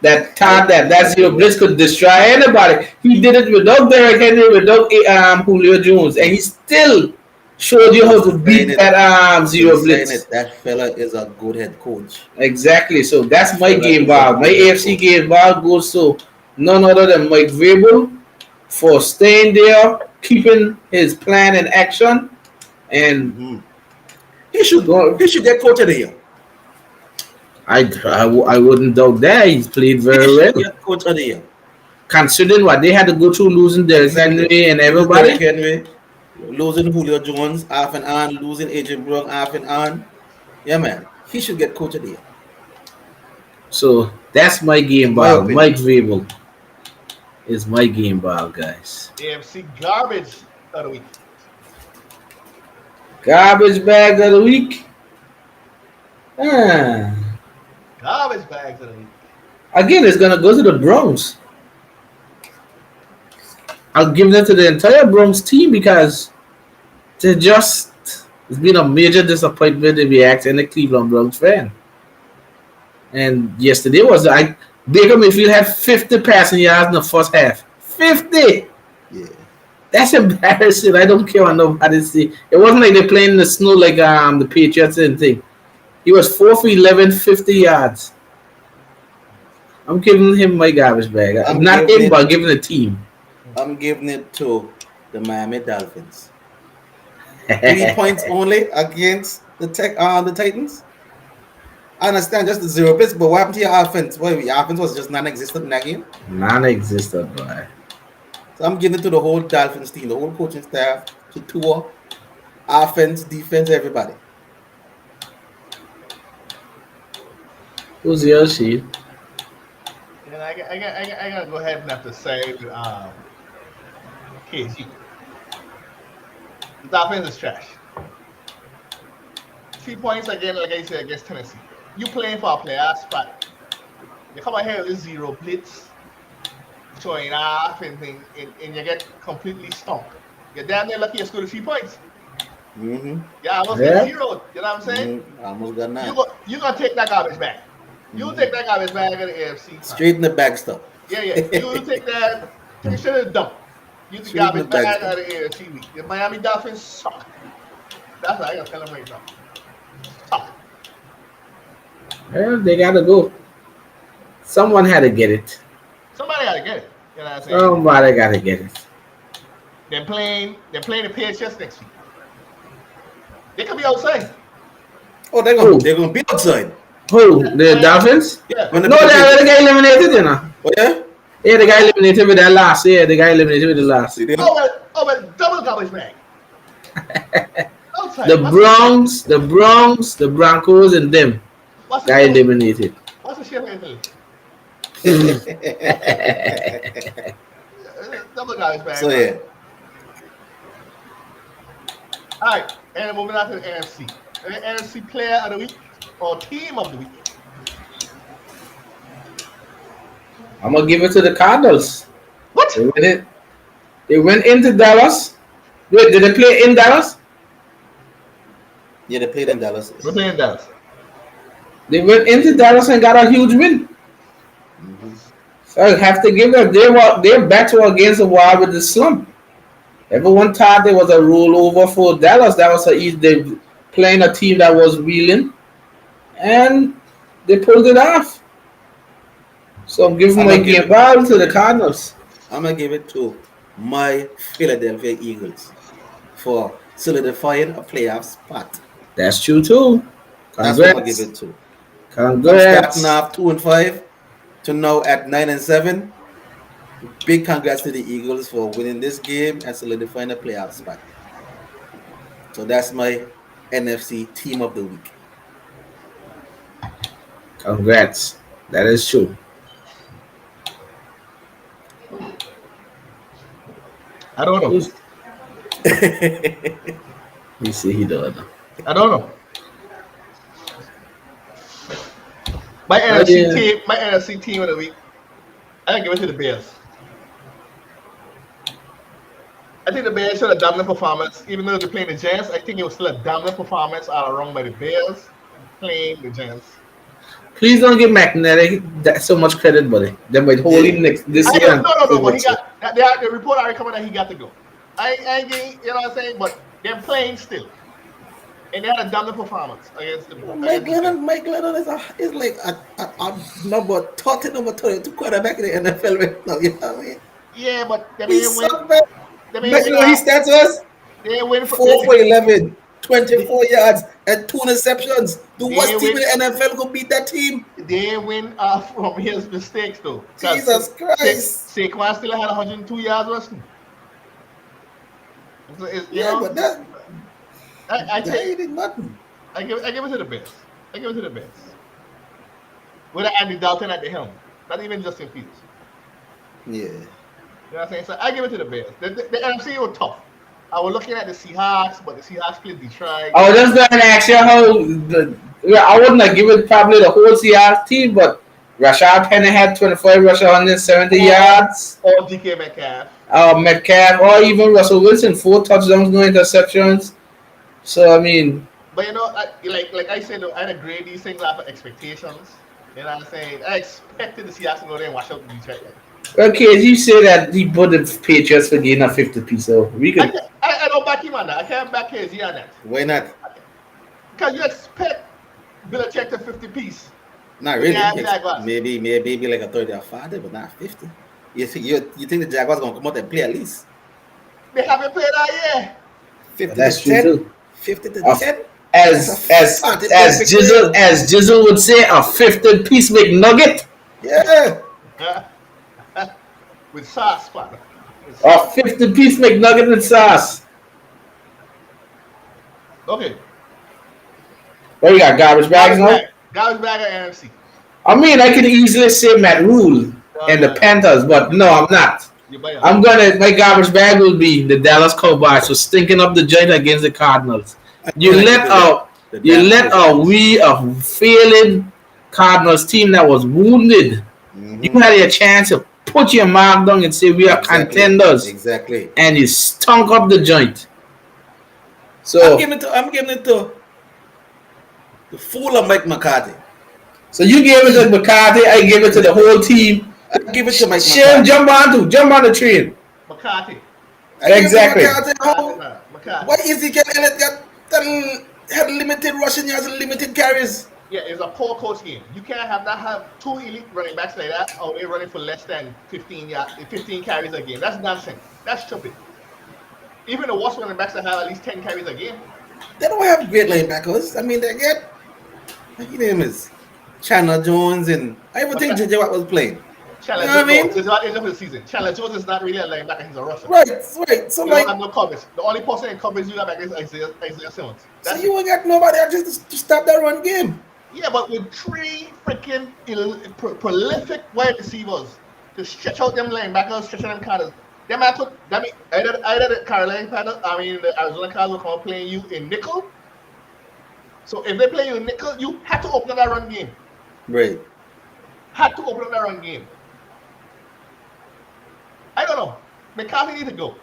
[SPEAKER 2] that thought that zero blitz could destroy anybody. He did it without Derrick Henry, without Julio Jones, and he still showed you how to beat that zero
[SPEAKER 3] Saying
[SPEAKER 2] blitz.
[SPEAKER 3] it, that fella is a good head coach.
[SPEAKER 2] Exactly. So that's my
[SPEAKER 3] Fella
[SPEAKER 2] game
[SPEAKER 3] is a
[SPEAKER 2] ball.
[SPEAKER 3] good
[SPEAKER 2] My
[SPEAKER 3] head
[SPEAKER 2] AFC
[SPEAKER 3] coach.
[SPEAKER 2] game ball goes to none other than Mike Vrabel for staying there, keeping his plan in action, and
[SPEAKER 3] Mhm. He should
[SPEAKER 2] go.
[SPEAKER 3] he should get coach of the year.
[SPEAKER 2] I wouldn't doubt that. He's played
[SPEAKER 3] He
[SPEAKER 2] very
[SPEAKER 3] should
[SPEAKER 2] well.
[SPEAKER 3] get coach of the year.
[SPEAKER 2] Considering what they had to go through losing Derrick
[SPEAKER 3] Exactly.
[SPEAKER 2] Henry and
[SPEAKER 3] Losing Derrick
[SPEAKER 2] everybody.
[SPEAKER 3] Henry, losing Julio Jones off and on, losing AJ Brown off and on. Yeah, man. He should get coach of the year.
[SPEAKER 2] So that's my game
[SPEAKER 3] In my
[SPEAKER 2] ball. Mike
[SPEAKER 3] opinion.
[SPEAKER 2] Vrabel is my game ball, guys.
[SPEAKER 1] AFC garbage of the week.
[SPEAKER 2] Garbage bag of the week. Ah.
[SPEAKER 1] Garbage bags of the week.
[SPEAKER 2] Again, it's gonna go to the Browns. I'll give that to the entire Bronx team because they just it's been a major disappointment if you ask any Cleveland Browns fan. And yesterday was like Baker Mayfield had 50 passing yards in the first half. 50.
[SPEAKER 3] Yeah.
[SPEAKER 2] That's embarrassing. I don't care what nobody say. It wasn't like they playing in the snow like the Patriots and thing. He was 4 for 11, 50 yards. I'm giving him my garbage bag.
[SPEAKER 3] I'm
[SPEAKER 2] Not
[SPEAKER 3] giving
[SPEAKER 2] him,
[SPEAKER 3] it-
[SPEAKER 2] but giving the team.
[SPEAKER 3] I'm giving it to the Miami Dolphins. 3 points only against the Titans. I understand just the 0 bits, but what happened to your offense? Well, your offense was just non-existent in that game.
[SPEAKER 2] Non-existent, boy.
[SPEAKER 3] So I'm giving it to the whole Dolphins team, the whole coaching staff, to Tua, offense, defense, everybody.
[SPEAKER 2] Who's your sheet?
[SPEAKER 1] And I gotta go ahead and have to say KG. The offense is trash. 3 points again, like I said, against Tennessee. You playing for a player spot. You come out here with 0 blitz, showing off and thing, and you get completely stumped. You're damn near lucky you scored 3 points.
[SPEAKER 3] Mm-hmm.
[SPEAKER 1] Yeah, almost
[SPEAKER 2] Yeah.
[SPEAKER 1] get 0. You know what I'm saying?
[SPEAKER 3] I almost got 9.
[SPEAKER 1] You gonna take that garbage back. You take that garbage back at the AFC.
[SPEAKER 3] Straight in the back stuff.
[SPEAKER 1] Yeah. You take that. You should have dumped. You the
[SPEAKER 3] Straight in the
[SPEAKER 1] garbage bag
[SPEAKER 3] back
[SPEAKER 1] out of the AFC week. The Miami Dolphins suck. That's what I gotta tell them right now. Suck.
[SPEAKER 2] Well, they gotta go. Someone had to get it.
[SPEAKER 1] Somebody gotta get it. You know what I'm saying?
[SPEAKER 2] Somebody gotta get it.
[SPEAKER 1] They're playing the Patriots next week. They could be outside.
[SPEAKER 3] Oh, they're gonna be outside.
[SPEAKER 2] Who? The Dolphins?
[SPEAKER 1] Yeah.
[SPEAKER 3] When
[SPEAKER 2] No, they got eliminated, you know.
[SPEAKER 3] Oh yeah?
[SPEAKER 2] Yeah, they got eliminated with that last. Yeah, they got eliminated with the last.
[SPEAKER 3] See, they-
[SPEAKER 1] Oh, double garbage bag. Outside.
[SPEAKER 2] The Bronx, the Broncos, and them
[SPEAKER 1] What's
[SPEAKER 2] got
[SPEAKER 1] the
[SPEAKER 2] eliminated.
[SPEAKER 1] What's the shit like double garbage bag.
[SPEAKER 3] So yeah.
[SPEAKER 1] All right, and moving on to the NFC. The NFC player of the week or team of the week.
[SPEAKER 2] I'm gonna give it to the Cardinals.
[SPEAKER 1] What?
[SPEAKER 2] They went into Dallas. Wait, did they play in Dallas?
[SPEAKER 3] Yeah, they played in Dallas.
[SPEAKER 1] We're playing Dallas.
[SPEAKER 2] They went into Dallas and got a huge win.
[SPEAKER 3] Mm-hmm.
[SPEAKER 2] So I have to give them. Their backs were against the wall with the slump. Everyone thought there was a rollover for Dallas. That was they playing a team that was reeling, and they pulled it off. So I'm giving my game ball to the Cardinals.
[SPEAKER 3] I'm gonna give it to my Philadelphia Eagles for solidifying a playoff spot.
[SPEAKER 2] That's true too.
[SPEAKER 3] That's what I'm gonna give it to.
[SPEAKER 2] Congrats.
[SPEAKER 3] Starting off 2-5 to now at 9-7. Big congrats to the Eagles for winning this game and solidifying a playoff spot. So that's my NFC team of the week.
[SPEAKER 2] Congrats. That is true.
[SPEAKER 1] I don't know.
[SPEAKER 2] You see, he does.
[SPEAKER 1] I don't know. My NFC team of the week. I give it to the Bears. I think the Bears showed a dominant performance, even though they're playing the Giants. I think it was still a dominant performance all around by the Bears playing the Giants.
[SPEAKER 2] Please don't give McNally that so much credit, buddy. They might hold him this year.
[SPEAKER 1] No. But he got the report already coming that he got to go. I ain't getting, you know what I'm saying? But they're playing still, and they had a dominant performance against the.
[SPEAKER 3] Mike Lennon is like a number 30, number 32 quarterback in the NFL right now. You know what I mean?
[SPEAKER 1] Yeah, but they
[SPEAKER 3] He
[SPEAKER 1] didn't win.
[SPEAKER 3] sucked, man.
[SPEAKER 1] They
[SPEAKER 3] But you know what his stats was?
[SPEAKER 1] didn't win
[SPEAKER 3] 4 for 11, 24 yards, and 2 interceptions. The
[SPEAKER 1] They
[SPEAKER 3] worst team
[SPEAKER 1] win-
[SPEAKER 3] in the NFL could beat that team.
[SPEAKER 1] They didn't win from his mistakes though. 'Cause
[SPEAKER 3] Jesus Christ.
[SPEAKER 1] Saquon still had 102 yards rushing. You know,
[SPEAKER 3] But that
[SPEAKER 1] I
[SPEAKER 3] he
[SPEAKER 1] take,
[SPEAKER 3] did nothing.
[SPEAKER 1] I give it to the Bears. I give it to the Bears. With Andy Dalton at the helm, not even Justin Fields.
[SPEAKER 3] Yeah.
[SPEAKER 1] You know what I'm saying? So I give it to the Bears. The NFC was tough. I was looking at the Seahawks, but the Seahawks played Detroit.
[SPEAKER 2] I was just going to ask you I wouldn't have given probably the whole Seahawks team, but Rashad Penny had 24 rushes, 170 yards.
[SPEAKER 1] Or DK Metcalf.
[SPEAKER 2] Metcalf, or even Russell Wilson, 4 touchdowns, no interceptions. So I mean,
[SPEAKER 1] But like I said, I had a grade these things off of expectations. You know what I'm saying? I expected to see Jackson go there and wash out the Detroit Lions.
[SPEAKER 2] okay, as you say that he put the Patriots for getting a 50 piece, so we
[SPEAKER 1] I
[SPEAKER 2] could.
[SPEAKER 1] can't, I don't back him on that. I can't back his on that.
[SPEAKER 3] Why not?
[SPEAKER 1] Because you expect Belichick to 50 piece
[SPEAKER 3] Not
[SPEAKER 1] when you
[SPEAKER 3] really.
[SPEAKER 1] have Jaguars.
[SPEAKER 3] Maybe like a 30 or 40, but not 50. You think the Jaguars gonna come out and play at least
[SPEAKER 1] They haven't played all year.
[SPEAKER 3] 50 to
[SPEAKER 2] That's true
[SPEAKER 3] 10?
[SPEAKER 2] too.
[SPEAKER 3] 50 to
[SPEAKER 2] Of
[SPEAKER 3] 10? That's a
[SPEAKER 2] as as
[SPEAKER 3] 40
[SPEAKER 2] as
[SPEAKER 3] point
[SPEAKER 2] Jizzle
[SPEAKER 3] victory.
[SPEAKER 2] as Jizzle would say, a 50 piece McNugget,
[SPEAKER 3] Yeah.
[SPEAKER 1] With sauce, partner. With
[SPEAKER 2] a
[SPEAKER 1] sauce.
[SPEAKER 2] 50 piece McNugget and sauce.
[SPEAKER 1] Okay.
[SPEAKER 2] What we got? Garbage bags
[SPEAKER 1] Garbage
[SPEAKER 2] now.
[SPEAKER 1] bag. Garbage bag at NFC.
[SPEAKER 2] I mean, I can easily say Matt Rule
[SPEAKER 1] No,
[SPEAKER 2] and the
[SPEAKER 1] no.
[SPEAKER 2] Panthers, but no, I'm not.
[SPEAKER 1] You buy
[SPEAKER 2] I'm gonna my garbage bag will be the Dallas Cowboys for stinking up the joint against the Cardinals. You
[SPEAKER 3] Gonna give
[SPEAKER 2] let
[SPEAKER 3] it
[SPEAKER 2] a
[SPEAKER 3] the
[SPEAKER 2] you
[SPEAKER 3] damn
[SPEAKER 2] let a
[SPEAKER 3] Cowboys.
[SPEAKER 2] we a failing Cardinals team that was wounded. You
[SPEAKER 3] Mm-hmm.
[SPEAKER 2] had your chance to put your mark down and say we are
[SPEAKER 3] Exactly.
[SPEAKER 2] contenders,
[SPEAKER 3] Exactly.
[SPEAKER 2] and you stunk up the joint.
[SPEAKER 3] I'm
[SPEAKER 2] So
[SPEAKER 3] giving it to the fool of Mike McCarthy.
[SPEAKER 2] so you gave it to McCarthy, I gave it to the whole team.
[SPEAKER 3] I give it to Mike
[SPEAKER 2] Shane,
[SPEAKER 3] McCarthy.
[SPEAKER 2] jump on the train.
[SPEAKER 1] McCarthy.
[SPEAKER 3] I give it to
[SPEAKER 2] Exactly.
[SPEAKER 3] McCarthy.
[SPEAKER 1] McCarthy,
[SPEAKER 3] How?
[SPEAKER 1] man. McCarthy.
[SPEAKER 3] Why Ezekiel Elliott had limited rushing yards and limited carries?
[SPEAKER 1] Yeah, it's a poor coach game. You can't have two elite running backs like that, or they're running for less than 15 carries a game. That's nonsense. That's stupid. Even the worst running backs that have at least 10 carries a game.
[SPEAKER 3] They don't have great linebackers. I mean, they get his name is Chandler Jones, and I even think JJ Watt was playing. You
[SPEAKER 1] Chandler
[SPEAKER 3] know what I
[SPEAKER 1] Jones,
[SPEAKER 3] mean?
[SPEAKER 1] is not injured for the season. Chandler Jones is not really a linebacker, he's a rusher.
[SPEAKER 3] Right. So
[SPEAKER 1] You don't have no coverage. The only person in coverage you have is Isaiah Simmons.
[SPEAKER 3] so
[SPEAKER 1] That's
[SPEAKER 3] you ain't got nobody just to stop that run game.
[SPEAKER 1] Yeah, but with three freaking prolific wide receivers to stretch out them linebackers, stretch out them corners. Them I put that mean either the Carolina Panthers, the Arizona Cardinals will come playing you in nickel. So if they play you in nickel, you have to open up that run game.
[SPEAKER 3] Right.
[SPEAKER 1] Had to open up that run game. I don't know. McCarthy need to go.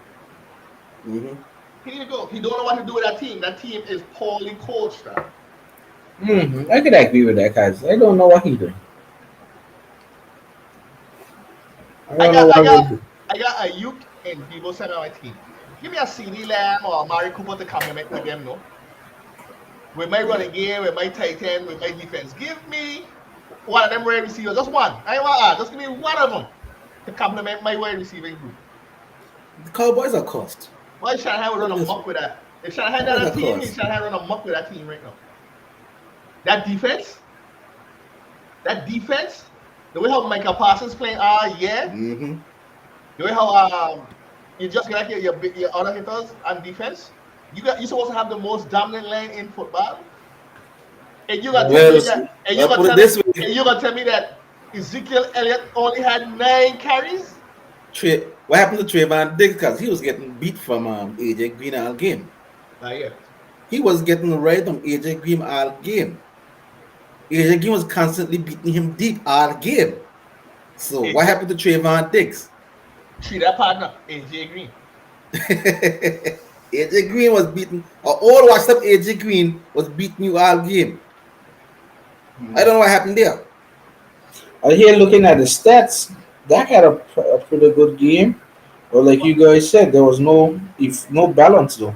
[SPEAKER 3] Mm-hmm.
[SPEAKER 1] He need to go. He don't know what to do with that team. That team is poorly coached, man.
[SPEAKER 2] I could agree with that, guys. I don't know what he doing. I don't know what he doing.
[SPEAKER 1] I got Ayuk and Debo Samuel on my team. Give me a CD Lamb or a Mari Cooper to complement with them, no? With my running game, with my tight end, with my defense. Give me one of them wide receivers. Just one. I ain't want to just give me one of them to complement my wide receiving group.
[SPEAKER 3] The Cowboys are cost.
[SPEAKER 1] Why Shanahan would run amok with that? If Shanahan had a team, Shanahan run amok with that team right now. That defense, the way how Michael Parsons playing
[SPEAKER 3] Mm-hmm.
[SPEAKER 1] the way how you just get like your other hitters on defense, you're supposed to have the most dominant line in football. And you got to tell me that Ezekiel Elliott only had 9 carries?
[SPEAKER 3] What happened to Trayvon Diggs? Because he was getting beat from AJ Green all game.
[SPEAKER 1] Yeah.
[SPEAKER 3] He was getting right from AJ Green all game. AJ Green was constantly beating him deep all game. So what happened to Trayvon Diggs?
[SPEAKER 1] Treat that partner, AJ Green.
[SPEAKER 3] AJ Green was beating, or all washed up AJ Green was beating you all game. I don't know what happened there.
[SPEAKER 2] I here looking at the stats. Dak had a pretty good game, but like you guys said, there was no balance though.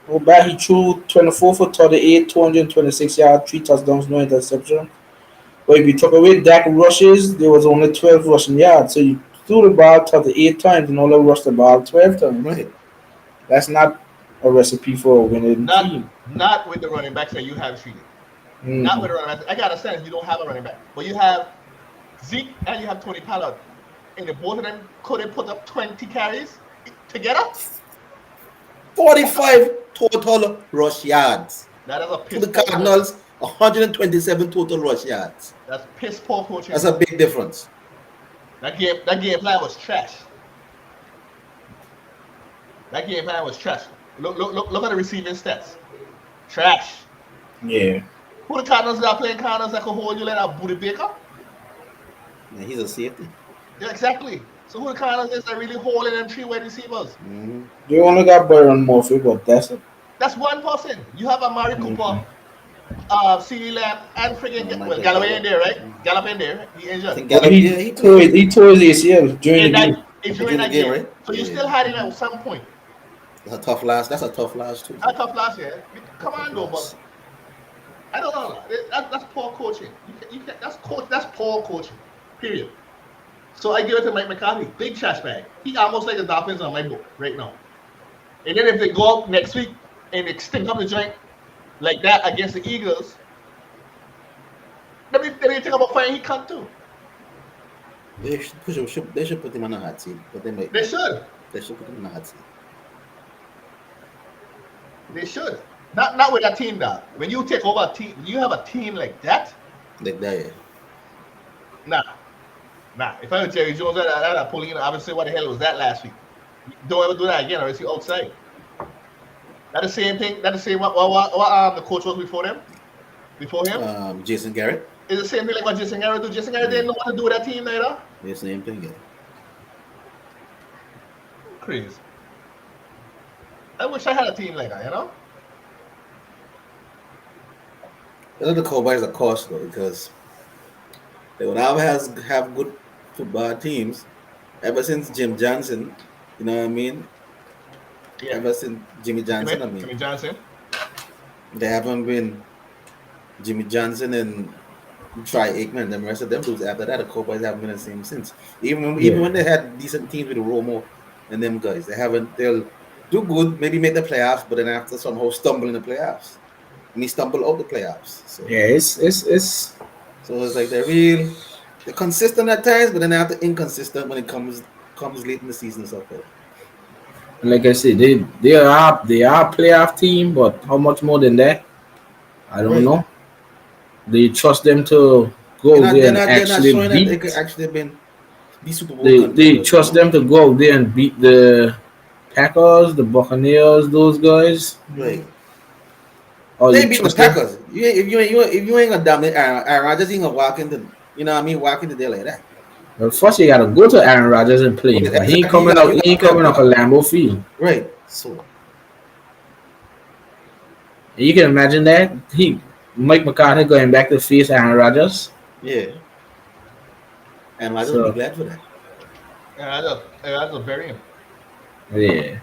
[SPEAKER 2] No bad. He threw 24 for 38, 226 yards, 3 touchdowns, no interception. But if you took away Dak rushes, there was only 12 rushing yards. So you threw the ball 38 times and only rushed the ball 12 times.
[SPEAKER 3] Right.
[SPEAKER 2] That's not a recipe for a winning team.
[SPEAKER 1] Not with the running backs that you have treated.
[SPEAKER 2] Mm-hmm.
[SPEAKER 1] Not with the running backs. I got to understand you don't have a running back, but you have Zeke and you have Tony Pollard, and the both of them could have put up 20 carries together.
[SPEAKER 3] 45 total rush yards.
[SPEAKER 1] That is a
[SPEAKER 3] To
[SPEAKER 1] piss
[SPEAKER 3] the Cardinals, 127 total rush yards.
[SPEAKER 1] That's piss poor coaching.
[SPEAKER 3] That's a big difference.
[SPEAKER 1] That game plan was trash. That game plan was trash. Look at the receiving stats. Trash.
[SPEAKER 2] Yeah.
[SPEAKER 1] Who the Cardinals that are playing Cardinals that can hold you like that Booty Baker?
[SPEAKER 3] Yeah, he's a safety.
[SPEAKER 1] Yeah, exactly. So who the Cardinals is that really holding them three wide receivers?
[SPEAKER 3] Mm-hmm.
[SPEAKER 2] They only got Byron Murphy, but that's it.
[SPEAKER 1] That's one person. You have Amari
[SPEAKER 2] Mm-hmm.
[SPEAKER 1] Cooper, CeeDee Lamb, and well,
[SPEAKER 3] Michael
[SPEAKER 1] Galloway in
[SPEAKER 3] Gallup.
[SPEAKER 1] there, right?
[SPEAKER 3] Mm.
[SPEAKER 1] Gallup in there. He
[SPEAKER 3] I
[SPEAKER 1] injured.
[SPEAKER 3] think
[SPEAKER 2] But
[SPEAKER 3] Gallup, yeah, he
[SPEAKER 2] he
[SPEAKER 3] played
[SPEAKER 2] tore his ACL during the
[SPEAKER 1] In that
[SPEAKER 2] game.
[SPEAKER 1] during
[SPEAKER 3] in the
[SPEAKER 1] that
[SPEAKER 3] game,
[SPEAKER 1] game.
[SPEAKER 3] right?
[SPEAKER 1] So you
[SPEAKER 3] Yeah.
[SPEAKER 1] still had him at some point.
[SPEAKER 3] That's a tough loss. That's a tough loss too.
[SPEAKER 1] Not tough last year.
[SPEAKER 3] A
[SPEAKER 1] Come
[SPEAKER 3] tough
[SPEAKER 1] on, though, but
[SPEAKER 3] loss.
[SPEAKER 1] I don't know. That's poor coaching. You can, that's coach. That's poor coaching. Period. So I give it to Mike McCarthy. Big trash bag. He almost like the Dolphins on my book right now. And then if they go up next week and they stink up the joint like that against the Eagles, let me think about firing he can't too.
[SPEAKER 3] They should put him on a hot seat, but they might
[SPEAKER 1] They
[SPEAKER 3] not.
[SPEAKER 1] should.
[SPEAKER 3] They should put him on a hot seat.
[SPEAKER 1] They should. Not with that team, dog. When you take over a team, you have a team like that.
[SPEAKER 3] Like that, yeah.
[SPEAKER 1] Nah, nah. If I was Jerry Jones, I'd pull in. I would say, what the hell was that last week? Don't ever do that again, or else you outside. That the same thing. That the same what the coach was before them, before him.
[SPEAKER 3] Jason Garrett.
[SPEAKER 1] It's the same thing like what Jason Garrett do. Jason Garrett didn't know what to do with that team neither.
[SPEAKER 3] Yeah, same thing, yeah.
[SPEAKER 1] Crazy. I wish I had a team like that, you know?
[SPEAKER 3] I know the Cowboys are cost though because they would have good football teams ever since Jim Johnson. You know what I mean?
[SPEAKER 1] Yeah.
[SPEAKER 3] Ever since Jimmy Johnson, I mean,
[SPEAKER 1] Jimmy Johnson.
[SPEAKER 3] they haven't been Jimmy Johnson and Troy Aikman. The rest of them dudes after that, the Cowboys haven't been the same since. Even when they had decent teams with Romo and them guys, they haven't. They'll do good, maybe make the playoffs, but then after somehow stumble in the playoffs. And he stumbled out the playoffs. So
[SPEAKER 2] Yeah, it's
[SPEAKER 3] like they're consistent at times, but then after inconsistent when it comes late in the season and stuff.
[SPEAKER 2] like I said, they are a playoff team, but how much more than that? I don't
[SPEAKER 3] Right.
[SPEAKER 2] know. They trust them to go out there and
[SPEAKER 3] They're not
[SPEAKER 2] actually
[SPEAKER 3] showing that they could
[SPEAKER 2] beat.
[SPEAKER 3] actually be Super Bowl
[SPEAKER 2] They
[SPEAKER 3] contenders.
[SPEAKER 2] trust them to go out there and beat the Packers, the Buccaneers, those guys.
[SPEAKER 3] Right.
[SPEAKER 2] Or
[SPEAKER 3] They
[SPEAKER 2] you
[SPEAKER 3] beat the
[SPEAKER 2] trust them?
[SPEAKER 3] Packers. If you ain't gonna dominate Aaron Rodgers, ain't gonna walk into walk into there like that.
[SPEAKER 2] Well, first you gotta go to Aaron Rodgers and play him.
[SPEAKER 3] Right,
[SPEAKER 2] Because he ain't
[SPEAKER 3] exactly.
[SPEAKER 2] coming out.
[SPEAKER 3] You
[SPEAKER 2] He ain't
[SPEAKER 3] gotta
[SPEAKER 2] coming off a Lambeau Field.
[SPEAKER 3] Right. So
[SPEAKER 2] And you can imagine that Mike McCarthy going back to face Aaron Rodgers.
[SPEAKER 3] yeah. And Rodgers will
[SPEAKER 2] So
[SPEAKER 3] be glad for that.
[SPEAKER 1] Yeah, that's a very.
[SPEAKER 2] yeah.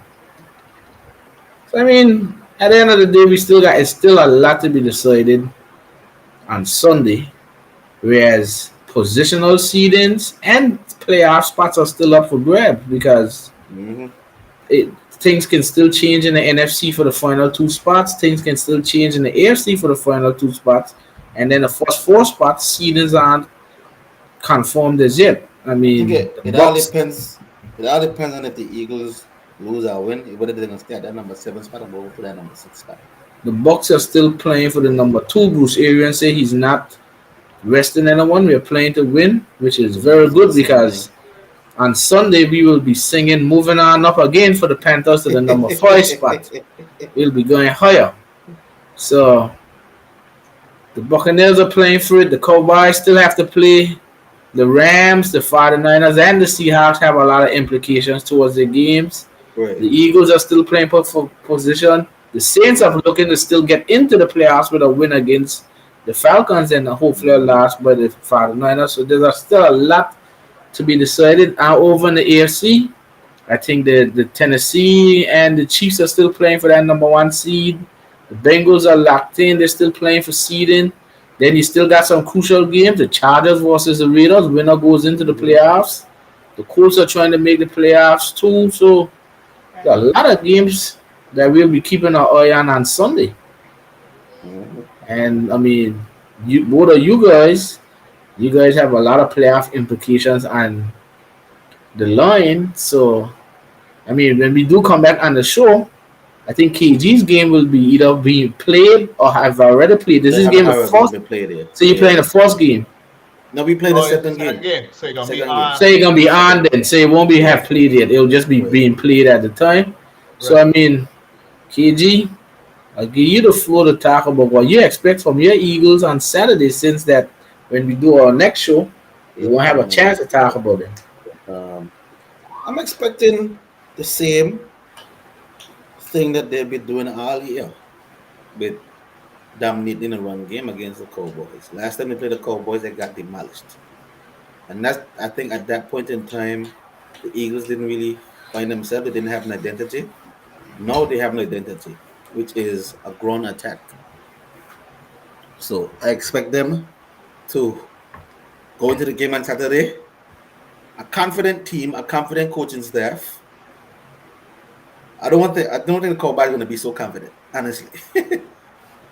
[SPEAKER 2] So I mean, at the end of the day, it's still a lot to be decided on Sunday, whereas positional seedings and playoff spots are still up for grabs because
[SPEAKER 3] Mm-hmm.
[SPEAKER 2] things can still change in the NFC for the final two spots. Things can still change in the AFC for the final two spots, and then the first four spots seedings aren't confirmed as yet. I
[SPEAKER 3] I think
[SPEAKER 2] mean, the
[SPEAKER 3] it all
[SPEAKER 2] Bucks.
[SPEAKER 3] depends. It all depends on if the Eagles lose or win, whether they're gonna stay at that number 7 spot or go for that number 6 spot.
[SPEAKER 2] The Bucks are still playing for the number two. Bruce Arians say he's not resting anyone. We're playing to win, which is very
[SPEAKER 3] It's the
[SPEAKER 2] good
[SPEAKER 3] same
[SPEAKER 2] because on Sunday we will be singing "Moving On Up" again for the Panthers to the number 5 spot. We'll be going higher. So the Buccaneers are playing for it. The Cowboys still have to play. The Rams, the 49ers, and the Seahawks have a lot of implications towards their games. The
[SPEAKER 3] Right.
[SPEAKER 2] Eagles are still playing for position. The Saints are looking to still get into the playoffs with a win against the Falcons and hopefully a loss by the 49ers. So there's still a lot to be decided. Over in the AFC, I think the Tennessee and the Chiefs are still playing for that number one seed. The Bengals are locked in. They're still playing for seeding. Then you still got some crucial games. The Chargers versus the Raiders. Winner goes into the playoffs. The Colts are trying to make the playoffs too. So there are a lot of games that we'll be keeping our eye on Sunday.
[SPEAKER 3] Mm-hmm.
[SPEAKER 2] And I mean, both of you guys have a lot of playoff implications on the line. So I mean, when we do come back on the show, I think KG's game will be either being played or have already played. This is game the first.
[SPEAKER 3] Been played it.
[SPEAKER 2] So you're playing the first game.
[SPEAKER 3] No, we played the
[SPEAKER 1] Oh, it's
[SPEAKER 3] second game.
[SPEAKER 1] So you're gonna be
[SPEAKER 3] Second
[SPEAKER 1] on.
[SPEAKER 3] game.
[SPEAKER 2] So you're gonna be on then. So it won't be have played yet. It'll just be being played at the time. So I mean, KG, I'll give you the floor to talk about what you expect from your Eagles on Saturday, since that when we do our next show, we won't have a chance to talk about it.
[SPEAKER 3] I'm expecting the same thing that they've been doing all year with dominating a run game against the Cowboys. Last time they played the Cowboys, they got demolished. And that's, I think at that point in time, the Eagles didn't really find themselves. They didn't have an identity. Now they have an identity, which is a ground attack. So I expect them to go into the game on Saturday. A confident team, a confident coaching staff. I don't think the Cowboys are going to be so confident, honestly.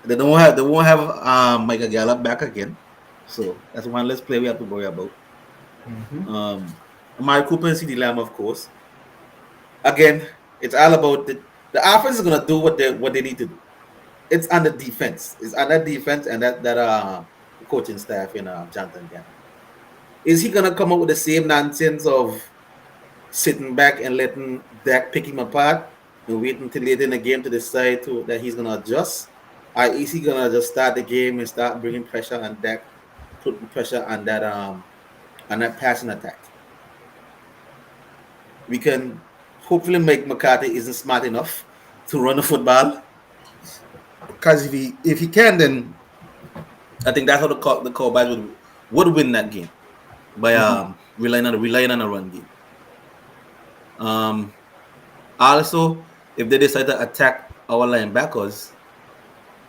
[SPEAKER 3] They won't have Michael Gallup back again. So that's one less play we have to worry about. Amari Cooper and CeeDee Lamb, of course. Again, it's all about the offense is gonna do what they need to do. It's on the defense. It's on that defense and that coaching staff in Jonathan Gannon. Is he gonna come up with the same nonsense of sitting back and letting Dak pick him apart and waiting until late in the game to decide that he's gonna adjust? Or is he gonna just start the game and start bringing pressure on Dak, putting pressure on that passing attack? We can hopefully Mike McCarthy isn't smart enough to run the football. Because if he can, then I think that's how the Cowboys would win that game by relying on a run game. Also, if they decide to attack our linebackers,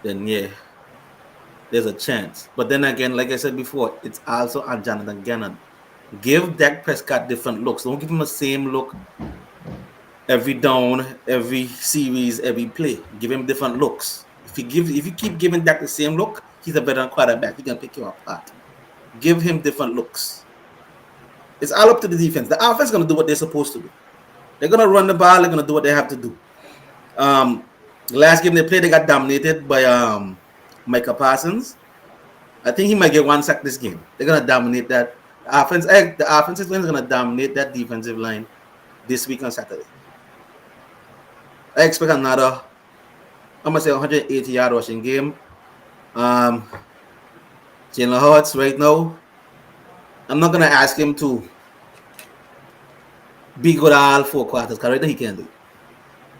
[SPEAKER 3] then yeah, there's a chance. But then again, like I said before, it's also on Jonathan Gannon. Give Dak Prescott different looks. Don't give him the same look every down, every series, every play. Give him different looks. If you keep giving Dak the same look, he's a better quarterback. He can pick you apart. Give him different looks. It's all up to the defense. The offense is going to do what they're supposed to do. They're going to run the ball. They're going to do what they have to do. The last game they played, they got dominated by Micah Parsons. I think he might get one sack this game. They're going to dominate that. The offensive line is going to dominate that defensive line this week on Saturday. I expect another, I'm going to say 180-yard rushing game. Jalen Hurts right now, I'm not going to ask him to be good at all 4 quarters because right now he can do.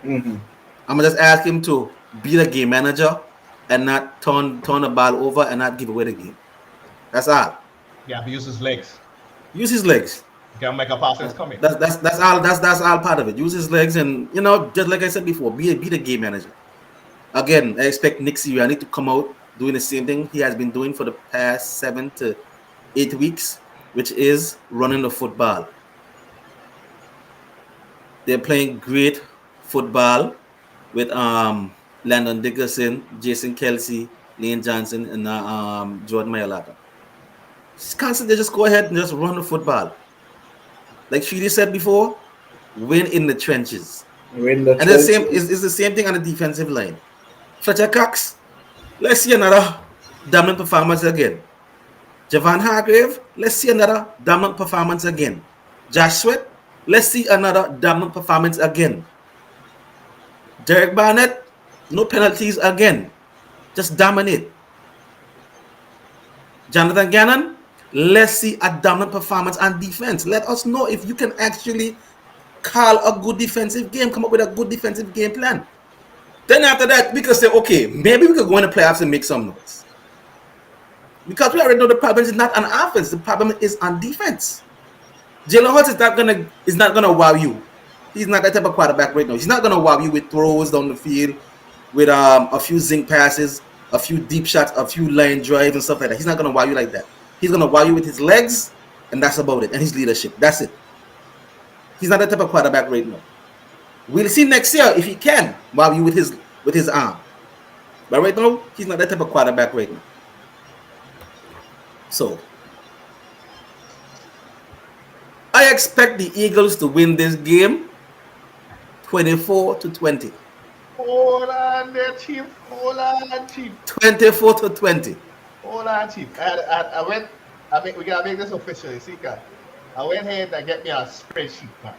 [SPEAKER 3] I'm going to just ask him to be the game manager and not turn the ball over and not give away the game. That's all.
[SPEAKER 1] Yeah, he uses his legs.
[SPEAKER 3] Use his legs.
[SPEAKER 1] Can make a pass coming.
[SPEAKER 3] That's all part of it. Use his legs and just like I said before, be the game manager. Again, I expect Nick Sirianni to come out doing the same thing he has been doing for the past 7 to 8 weeks, which is running the football. They're playing great football with Landon Dickerson, Jason Kelsey, Lane Johnson, and Jordan Mailata. Constantly just go ahead and just run the football. Like Sheedy said before, win in the trenches. It's the same thing on the defensive line. Fletcher Cox, let's see another dominant performance again. Javon Hargrave, let's see another dominant performance again. Josh Sweat, let's see another dominant performance again. Derek Barnett, no penalties again. Just dominate. Jonathan Gannon, let's see a dominant performance on defense. Let us know if you can actually call a good defensive game, come up with a good defensive game plan. Then after that, we can say, okay, maybe we could go in the playoffs and make some noise. Because we already know the problem is not on offense. The problem is on defense. Jalen Hurts is not gonna wow you. He's not that type of quarterback right now. He's not gonna wow you with throws down the field, with a few zinc passes, a few deep shots, a few line drives and stuff like that. He's not gonna wow you like that. He's gonna wow you with his legs, and that's about it. And his leadership. That's it. He's not that type of quarterback right now. We'll see next year if he can wow you with his arm. But right now, he's not that type of quarterback right now. So I expect the Eagles to win this game 24-20.
[SPEAKER 1] Hold on there, Chief. Hold on, Chief.
[SPEAKER 3] 24-20.
[SPEAKER 1] Hold on, Chief. We gotta make this official, you see, guys. I went ahead and get me a spreadsheet, man.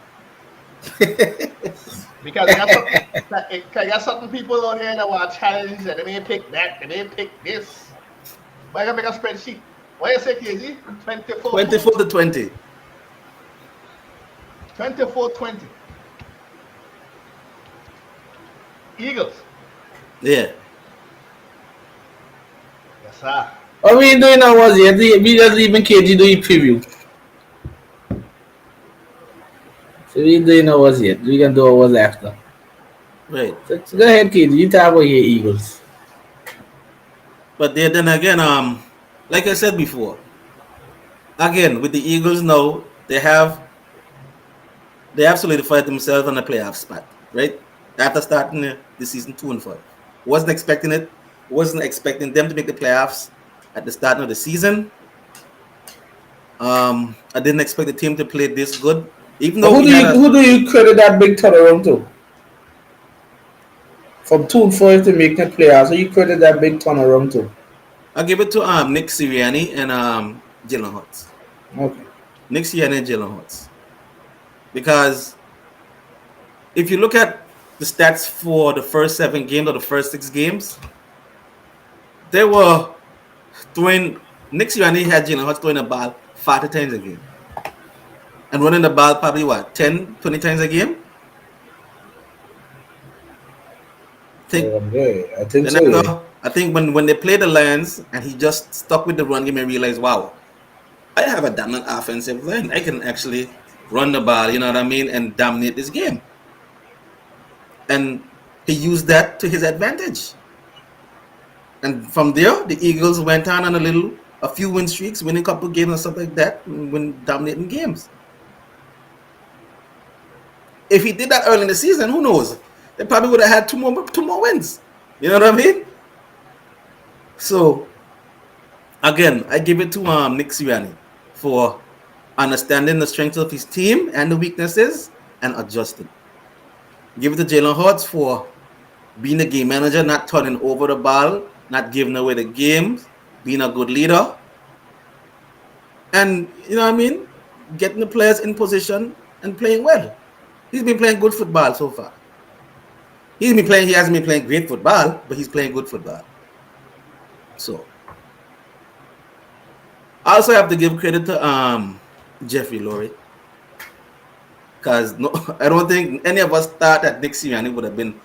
[SPEAKER 1] Because I got certain people out here that want to challenge, and they may pick that, they may pick this. But I gotta make a spreadsheet. What you say, KZ?
[SPEAKER 3] 24-20.
[SPEAKER 1] 24-20. Eagles.
[SPEAKER 3] Yeah.
[SPEAKER 1] Yes, sir.
[SPEAKER 2] What we doing now was yet? We just leaving KG doing preview. So we doing now was yet. We can do what was after.
[SPEAKER 3] Right.
[SPEAKER 2] So go ahead, KG. You talk about your Eagles.
[SPEAKER 3] But then again, like I said before, again with the Eagles now, they have solidified themselves on a playoff spot, right? After starting the season 2-5. Wasn't expecting it. Wasn't expecting them to make the playoffs at the start of the season. I didn't expect the team to play this good. Even
[SPEAKER 2] But
[SPEAKER 3] though we had a
[SPEAKER 2] who do you credit that big turnaround to? From 2-5 to making it playoffs, so you credit that big turnaround to?
[SPEAKER 3] I'll give it to Nick Sirianni and Jalen Hurts.
[SPEAKER 2] Okay.
[SPEAKER 3] Nick Sirianni and Jalen Hurts. Because if you look at the stats for the first 7 games or the first 6 games, they were throwing. Nick Sirianni had Jalen Hurts throwing the ball 40 times a game. And running the ball probably 10, 20 times a game?
[SPEAKER 2] I think so. Yeah.
[SPEAKER 3] I think when they played the Lions and he just stuck with the run game and realized, wow, I have a dominant offensive line. I can actually run the ball, you know what I mean, and dominate this game. And he used that to his advantage. And from there, the Eagles went on a few win streaks, winning a couple games and stuff like that, when dominating games. If he did that early in the season, who knows? They probably would have had two more wins. You know what I mean? So, again, I give it to Nick Sirianni for understanding the strengths of his team and the weaknesses and adjusting. Give it to Jalen Hurts for being a game manager, not turning over the ball, not giving away the games, being a good leader. And, you know what I mean? Getting the players in position and playing well. He's been playing good football so far. He hasn't been playing great football, but he's playing good football. So, I also have to give credit to Jeffrey Lurie. Because I don't think any of us thought that Nick Sirianni would have been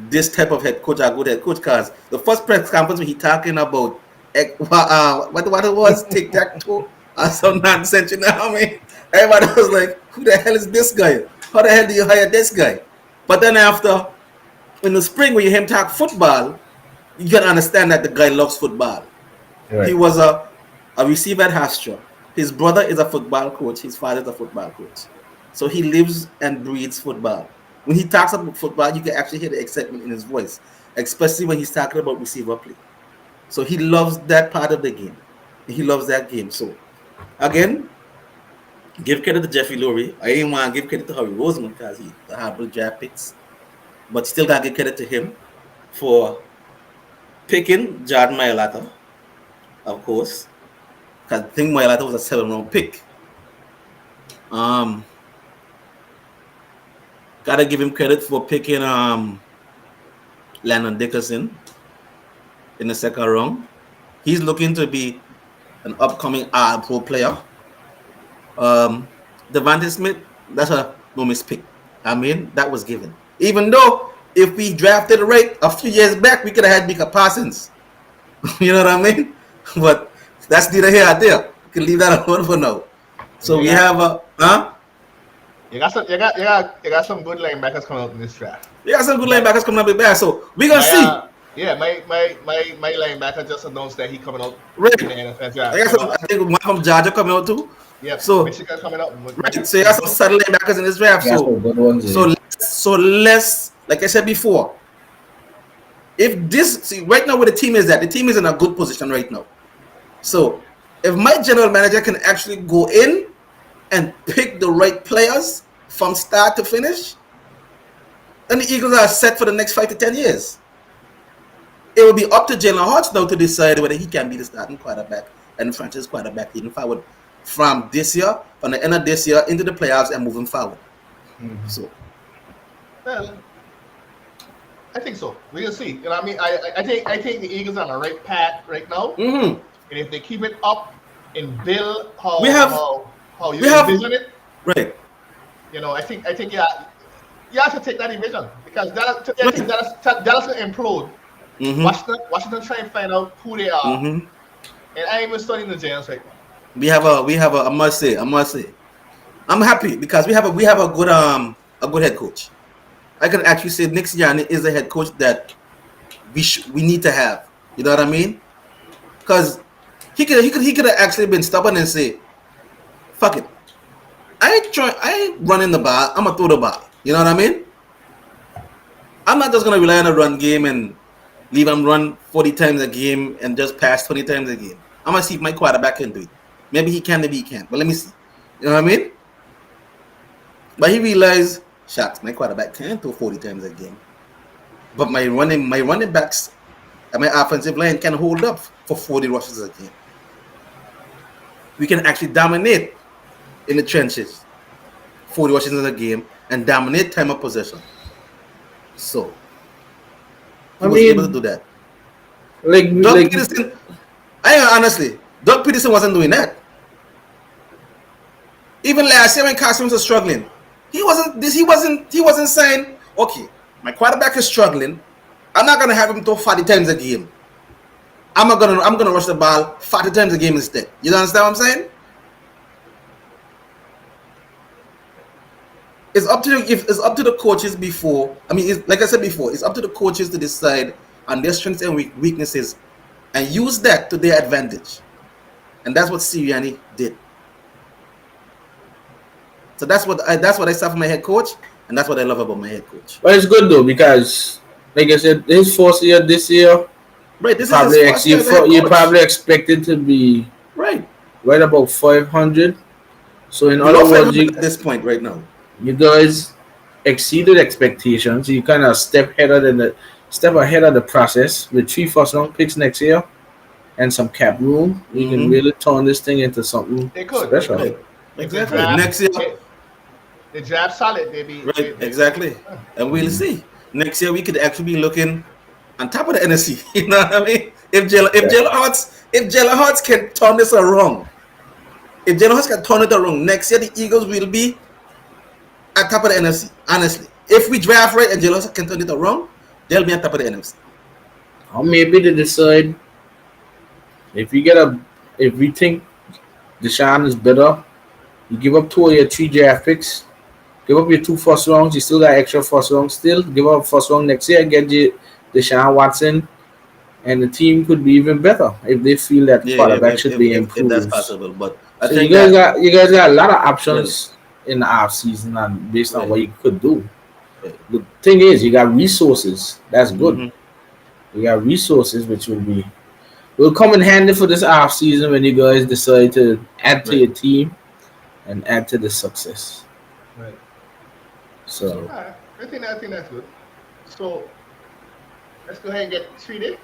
[SPEAKER 3] this type of head coach, a good head coach. Because the first press conference when he talking about what it was, tic-tac-toe or some nonsense, you know what I mean? Everybody was like, who the hell is this guy? How the hell do you hire this guy? But then after, in the spring when you hear him talk football, you can understand that the guy loves football. Right. He was a receiver at Hofstra. His brother is a football coach. His father is a football coach. So he lives and breathes football. When he talks about football, you can actually hear the excitement in his voice, especially when he's talking about receiver play. So he loves that part of the game. He loves that game. So, again, give credit to Jeffrey Lurie. I ain't want to give credit to Harry Roseman because he had good draft picks. But still got to give credit to him for picking Jordan Mailata, of course. Because I think Mailata was a 7th-round pick. Gotta give him credit for picking Landon Dickerson in the 2nd round. He's looking to be an upcoming All-Pro player. Devontae Smith, that's a no mispick. I mean, that was given. Even though if we drafted right a few years back, we could have had Micah Parsons. You know what I mean? But that's neither here nor there. We can leave that alone for now. So we have
[SPEAKER 1] You got some good linebackers coming out in this draft.
[SPEAKER 3] You got some good linebackers coming up with that. So we're gonna see.
[SPEAKER 1] Yeah, my linebacker just announced that he's coming out
[SPEAKER 3] right.
[SPEAKER 1] in the NFL draft.
[SPEAKER 3] I think one from Georgia coming out too.
[SPEAKER 1] Yeah,
[SPEAKER 3] so
[SPEAKER 1] Michigan coming out.
[SPEAKER 3] Right. So you got some subtle linebackers in this draft. So let's, like I said before, right now where the team is at, the team is in a good position right now. So if my general manager can actually go in and pick the right players from start to finish, then the Eagles are set for the next 5 to 10 years. It will be up to Jalen Hurts now to decide whether he can be the starting quarterback and franchise quarterback even forward from this year, from the end of this year into the playoffs and moving forward. Mm-hmm. So,
[SPEAKER 1] well, I think so. We'll see. You know what I mean? I think the Eagles are on the right path right now.
[SPEAKER 3] Mm-hmm.
[SPEAKER 1] And if they keep it up and build how you
[SPEAKER 3] envision it,
[SPEAKER 1] right? I think yeah, you have to take that division because I think
[SPEAKER 3] Right.
[SPEAKER 1] Dallas will implode.
[SPEAKER 3] Mm-hmm.
[SPEAKER 1] Washington try and find out who they are,
[SPEAKER 3] Mm-hmm.
[SPEAKER 1] and I ain't even studying the Giants right now.
[SPEAKER 3] We have a I must say, I'm happy because we have a good head coach. I can actually say Nick Sirianni is a head coach that we need to have. You know what I mean? Because he could have actually been stubborn and say, "Fuck it, I ain't running the ball. I'm gonna throw the ball." You know what I mean? I'm not just gonna rely on a run game and leave him run 40 times a game and just pass 20 times a game. I'm gonna see if my quarterback can do it. Maybe he can, maybe he can't. But let me see. You know what I mean? But he realized, shucks, my quarterback can't throw 40 times a game. But my running backs and my offensive line can hold up for 40 rushes a game. We can actually dominate in the trenches, 40 rushes in a game, and dominate time of possession. So he
[SPEAKER 2] I
[SPEAKER 3] was able to do
[SPEAKER 2] mean,
[SPEAKER 3] that. Doug
[SPEAKER 2] like
[SPEAKER 3] Peterson, honestly, Doug Peterson wasn't doing that. Even last year when Carson was struggling, he wasn't saying, okay, my quarterback is struggling. I'm not gonna have him throw 40 times a game. I'm gonna rush the ball 40 times a game instead. You understand what I'm saying? It's up to the coaches before. I mean, like I said before, it's up to the coaches to decide on their strengths and weaknesses and use that to their advantage. And that's what Sirianni did. So that's what I saw from my head coach, and that's what I love about my head coach.
[SPEAKER 2] but it's good though because, like I said, his first year this year,
[SPEAKER 3] Right, this is his first year as a head
[SPEAKER 2] you
[SPEAKER 3] coach.
[SPEAKER 2] probably expected to be
[SPEAKER 3] Right,
[SPEAKER 2] right about 500. So in
[SPEAKER 3] below
[SPEAKER 2] other words,
[SPEAKER 3] 500 at this point right now.
[SPEAKER 2] you guys exceeded expectations. You kind of step ahead of the process with three first round picks next year and some cap room. You can
[SPEAKER 3] Mm-hmm.
[SPEAKER 2] really turn this thing into something
[SPEAKER 1] They
[SPEAKER 2] special.
[SPEAKER 1] could.
[SPEAKER 3] Right,
[SPEAKER 1] If they
[SPEAKER 3] exactly.
[SPEAKER 1] draft,
[SPEAKER 3] Next year,
[SPEAKER 1] they draft solid,
[SPEAKER 3] right, exactly. And we'll see. Next year we could actually be looking on top of the NFC. You know what I mean? If Jalen Hurts can turn this around, if Jalen Hurts can turn it around, next year the Eagles will be at top of the NFC. Honestly, if we draft right and Jalen Hurts can turn it around, they'll be on top of the NFC.
[SPEAKER 2] Or maybe they decide if you get a if we think Deshaun is better, you give up two of your three draft picks, give up your two first rounds, you still got extra first rounds still, give up first round next year, get you Deshaun Watson, and the team could be even better if they feel that
[SPEAKER 3] Yeah,
[SPEAKER 2] quarterback
[SPEAKER 3] if,
[SPEAKER 2] should
[SPEAKER 3] if,
[SPEAKER 2] be
[SPEAKER 3] if, if that's
[SPEAKER 2] improved.
[SPEAKER 3] possible, but I
[SPEAKER 2] So you
[SPEAKER 3] think
[SPEAKER 2] guys
[SPEAKER 3] that
[SPEAKER 2] got a lot of
[SPEAKER 3] well,
[SPEAKER 2] options in the off season and based on
[SPEAKER 3] right,
[SPEAKER 2] what you could do.
[SPEAKER 3] right.
[SPEAKER 2] The thing is, you got resources. That's good.
[SPEAKER 3] Mm-hmm.
[SPEAKER 2] You got resources which will come in handy for this off season when you guys decide to add to
[SPEAKER 3] Right.
[SPEAKER 2] your team and add to the success.
[SPEAKER 1] Right.
[SPEAKER 2] So
[SPEAKER 3] So
[SPEAKER 1] All right. I think that's good. So let's go ahead and get treated.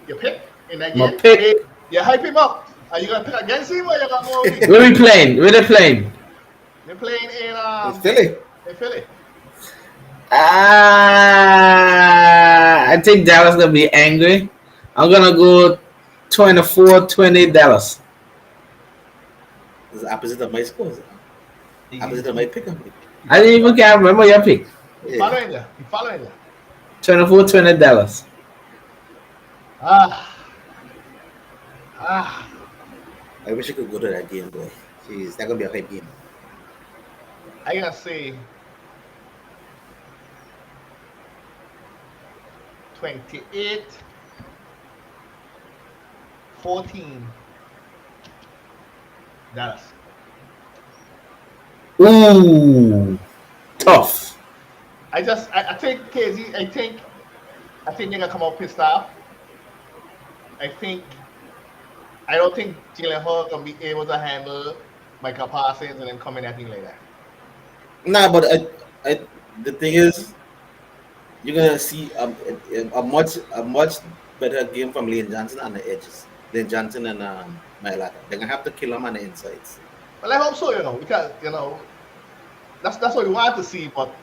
[SPEAKER 1] Your pick in that
[SPEAKER 2] my
[SPEAKER 1] game.
[SPEAKER 2] pick.
[SPEAKER 1] Hey, you hype him up. Are you gonna pick against him or you gonna go with him?
[SPEAKER 2] Where we playing? Where they playing?
[SPEAKER 1] They're playing
[SPEAKER 3] it's Philly.
[SPEAKER 1] in Philly.
[SPEAKER 2] I think Dallas gonna be angry. I'm gonna go 24-20 Dallas.
[SPEAKER 3] It's the opposite of my scores.
[SPEAKER 1] He,
[SPEAKER 3] Opposite of my
[SPEAKER 1] he,
[SPEAKER 3] pick.
[SPEAKER 2] I didn't even can't remember your pick.
[SPEAKER 1] he
[SPEAKER 3] Yeah.
[SPEAKER 1] following you. He following you.
[SPEAKER 2] 24-20 Dallas.
[SPEAKER 1] Ah, ah.
[SPEAKER 3] I wish I could go to that game, boy. Jeez, that's gonna be a hype game.
[SPEAKER 1] I gotta say 28-14 Dallas.
[SPEAKER 2] Ooh, tough.
[SPEAKER 1] I think KZ. I think they're gonna come out pissed off. I think I don't think Jalen Hurts gonna be able to handle Michael Parsons and then coming at him like that.
[SPEAKER 3] Nah, but the thing is, you're gonna see a much better game from Lane Johnson on the edges. Lane Johnson and Mailata. They're gonna have to kill him on the insides.
[SPEAKER 1] Well, I hope so, because that's what we want to see. But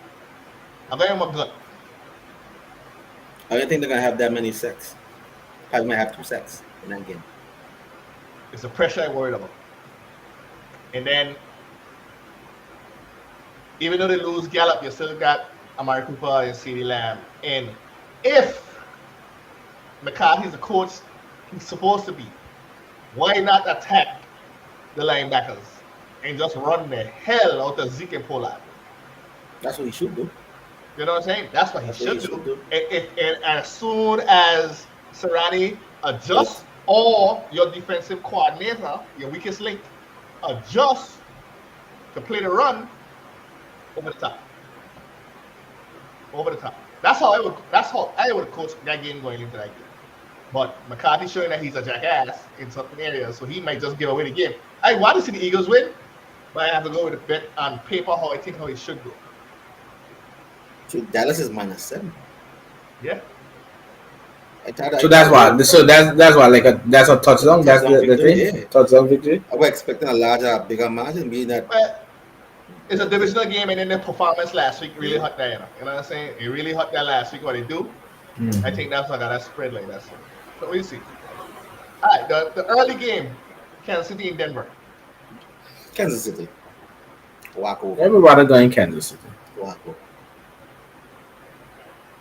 [SPEAKER 1] I'm going with my gut.
[SPEAKER 3] I don't think they're gonna have that many sacks. Probably might have 2 sacks in that game.
[SPEAKER 1] It's the pressure I'm worried about. And then Even though they lose Gallup, you still got Amari Cooper and CeeDee Lamb. And if McCarthy's the coach he's supposed to be, why not attack the linebackers and just run the hell out of Zeke and Pollard?
[SPEAKER 3] That's what he should do.
[SPEAKER 1] You know what I'm saying? That's what he
[SPEAKER 3] That's what
[SPEAKER 1] should
[SPEAKER 3] he
[SPEAKER 1] do.
[SPEAKER 3] should do.
[SPEAKER 1] And as soon as Serrani adjusts, or your defensive coordinator, your weakest link, adjusts to play the run over the top. Over the top. That's how I would coach that game going into that game. But McCarthy showing that he's a jackass in certain areas, so he might just give away the game. I want to see the Eagles win, but I have to go with a bet on paper how I think how it should go.
[SPEAKER 3] So Dallas is -7.
[SPEAKER 1] Yeah.
[SPEAKER 2] So that's why. So that's why. That's a touchdown. That's the thing.
[SPEAKER 3] Yeah.
[SPEAKER 2] Touchdown victory.
[SPEAKER 3] I was expecting a larger, bigger margin, being that.
[SPEAKER 1] But it's a divisional game, and then the performance last week really hurt that. You know what I'm saying? It really hurt that last week. What they do, I think that's why that spread like that. So we'll see. All right, the early game, Kansas City and Denver.
[SPEAKER 3] Kansas City. Walk over.
[SPEAKER 2] Everybody going Kansas City.
[SPEAKER 3] Walk over.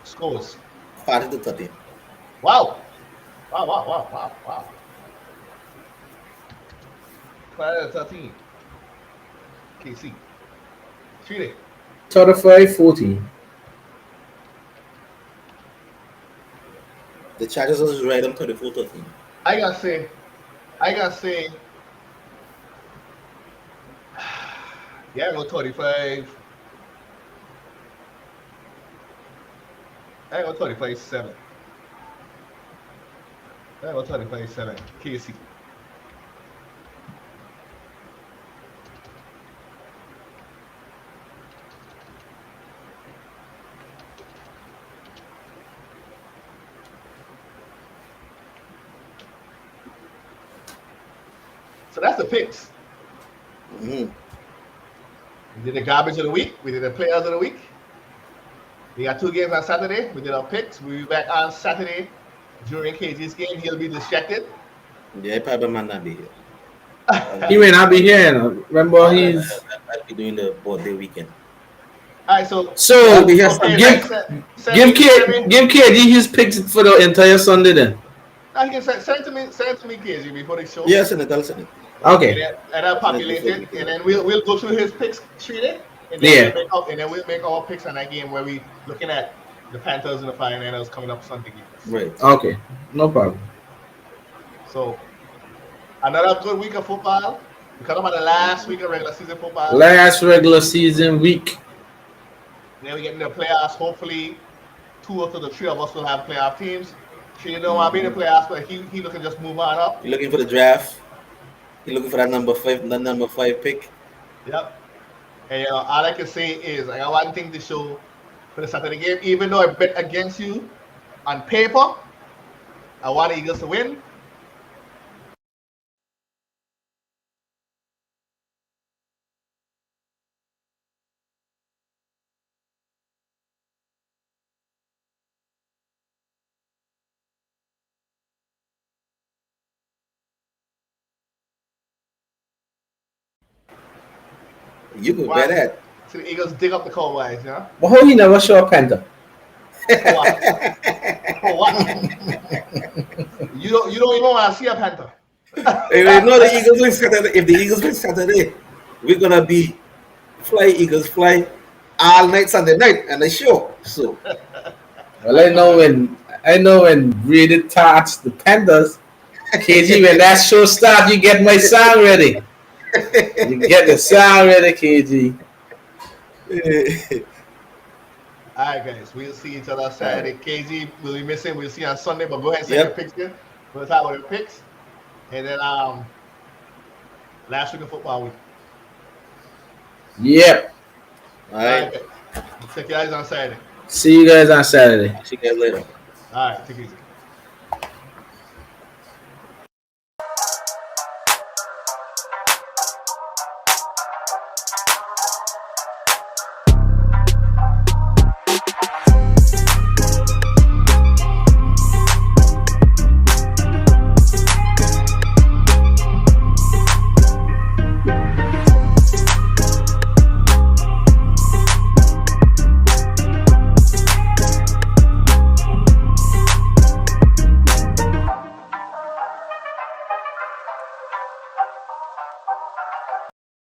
[SPEAKER 1] Scores.
[SPEAKER 3] 40-13.
[SPEAKER 1] Wow. 12-13. KC. Treat it.
[SPEAKER 2] 35-14.
[SPEAKER 3] The Chargers was right on 34-13.
[SPEAKER 1] I gotta say, yeah, go 25. I go 25-7. I go 25-7. KC. So that's the picks.
[SPEAKER 3] Mm-hmm.
[SPEAKER 1] We did the garbage of the week. We did the players of the week. We got 2 games on Saturday. We did our picks. We'll be back on Saturday during KG's game. He'll be distracted.
[SPEAKER 3] Yeah, probably might not be here.
[SPEAKER 2] He may not be here. You know. Remember, he's.
[SPEAKER 3] I'll be doing the birthday weekend.
[SPEAKER 1] All right, so
[SPEAKER 2] give KG his picks for the entire Sunday then.
[SPEAKER 1] I can send it to me, KG, before the show.
[SPEAKER 3] Yes, and I'll send it.
[SPEAKER 2] Okay.
[SPEAKER 1] And I'll populate it, and then we'll go through his picks, treat it, and then we'll make our picks on that game where we looking at the Panthers and the 49ers coming up Sunday games.
[SPEAKER 3] Right.
[SPEAKER 2] Okay. No problem.
[SPEAKER 1] So another good week of football. We come about the last week of regular season football.
[SPEAKER 2] Last regular season week.
[SPEAKER 1] Then we get into the playoffs. Hopefully, 2 out of the 3 of us will have playoff teams. She don't want to be in the playoffs, but he looking just move on up.
[SPEAKER 3] You're looking for the draft. You're looking for that number 5 pick.
[SPEAKER 1] Yep. And all I can say is I got one thing to show for the Saturday game. Even though I bet against you on paper, I want the Eagles to win.
[SPEAKER 3] You could bet that.
[SPEAKER 1] So the Eagles dig up the Cowboys, you know?
[SPEAKER 2] But how he never show a Panther?
[SPEAKER 1] For what? For what? You don't even want to see a Panther.
[SPEAKER 3] If you know the Eagles win Saturday, if the Eagles win Saturday, we're gonna be fly Eagles fly all night Sunday night and the show. So
[SPEAKER 2] Well, I know when Brady touched the Panthers, KG, when that show starts, you get my song ready. You get the song ready, KG.
[SPEAKER 1] All right, guys. We'll see each other Saturday. KG will be missing. We'll see you on Sunday, but go ahead and send your picks here. We'll talk about your picks. And then last week of football week.
[SPEAKER 2] Yep.
[SPEAKER 3] all right.
[SPEAKER 1] Check you guys on Saturday.
[SPEAKER 2] See you guys on Saturday.
[SPEAKER 3] See you guys later.
[SPEAKER 1] All right. Take it easy.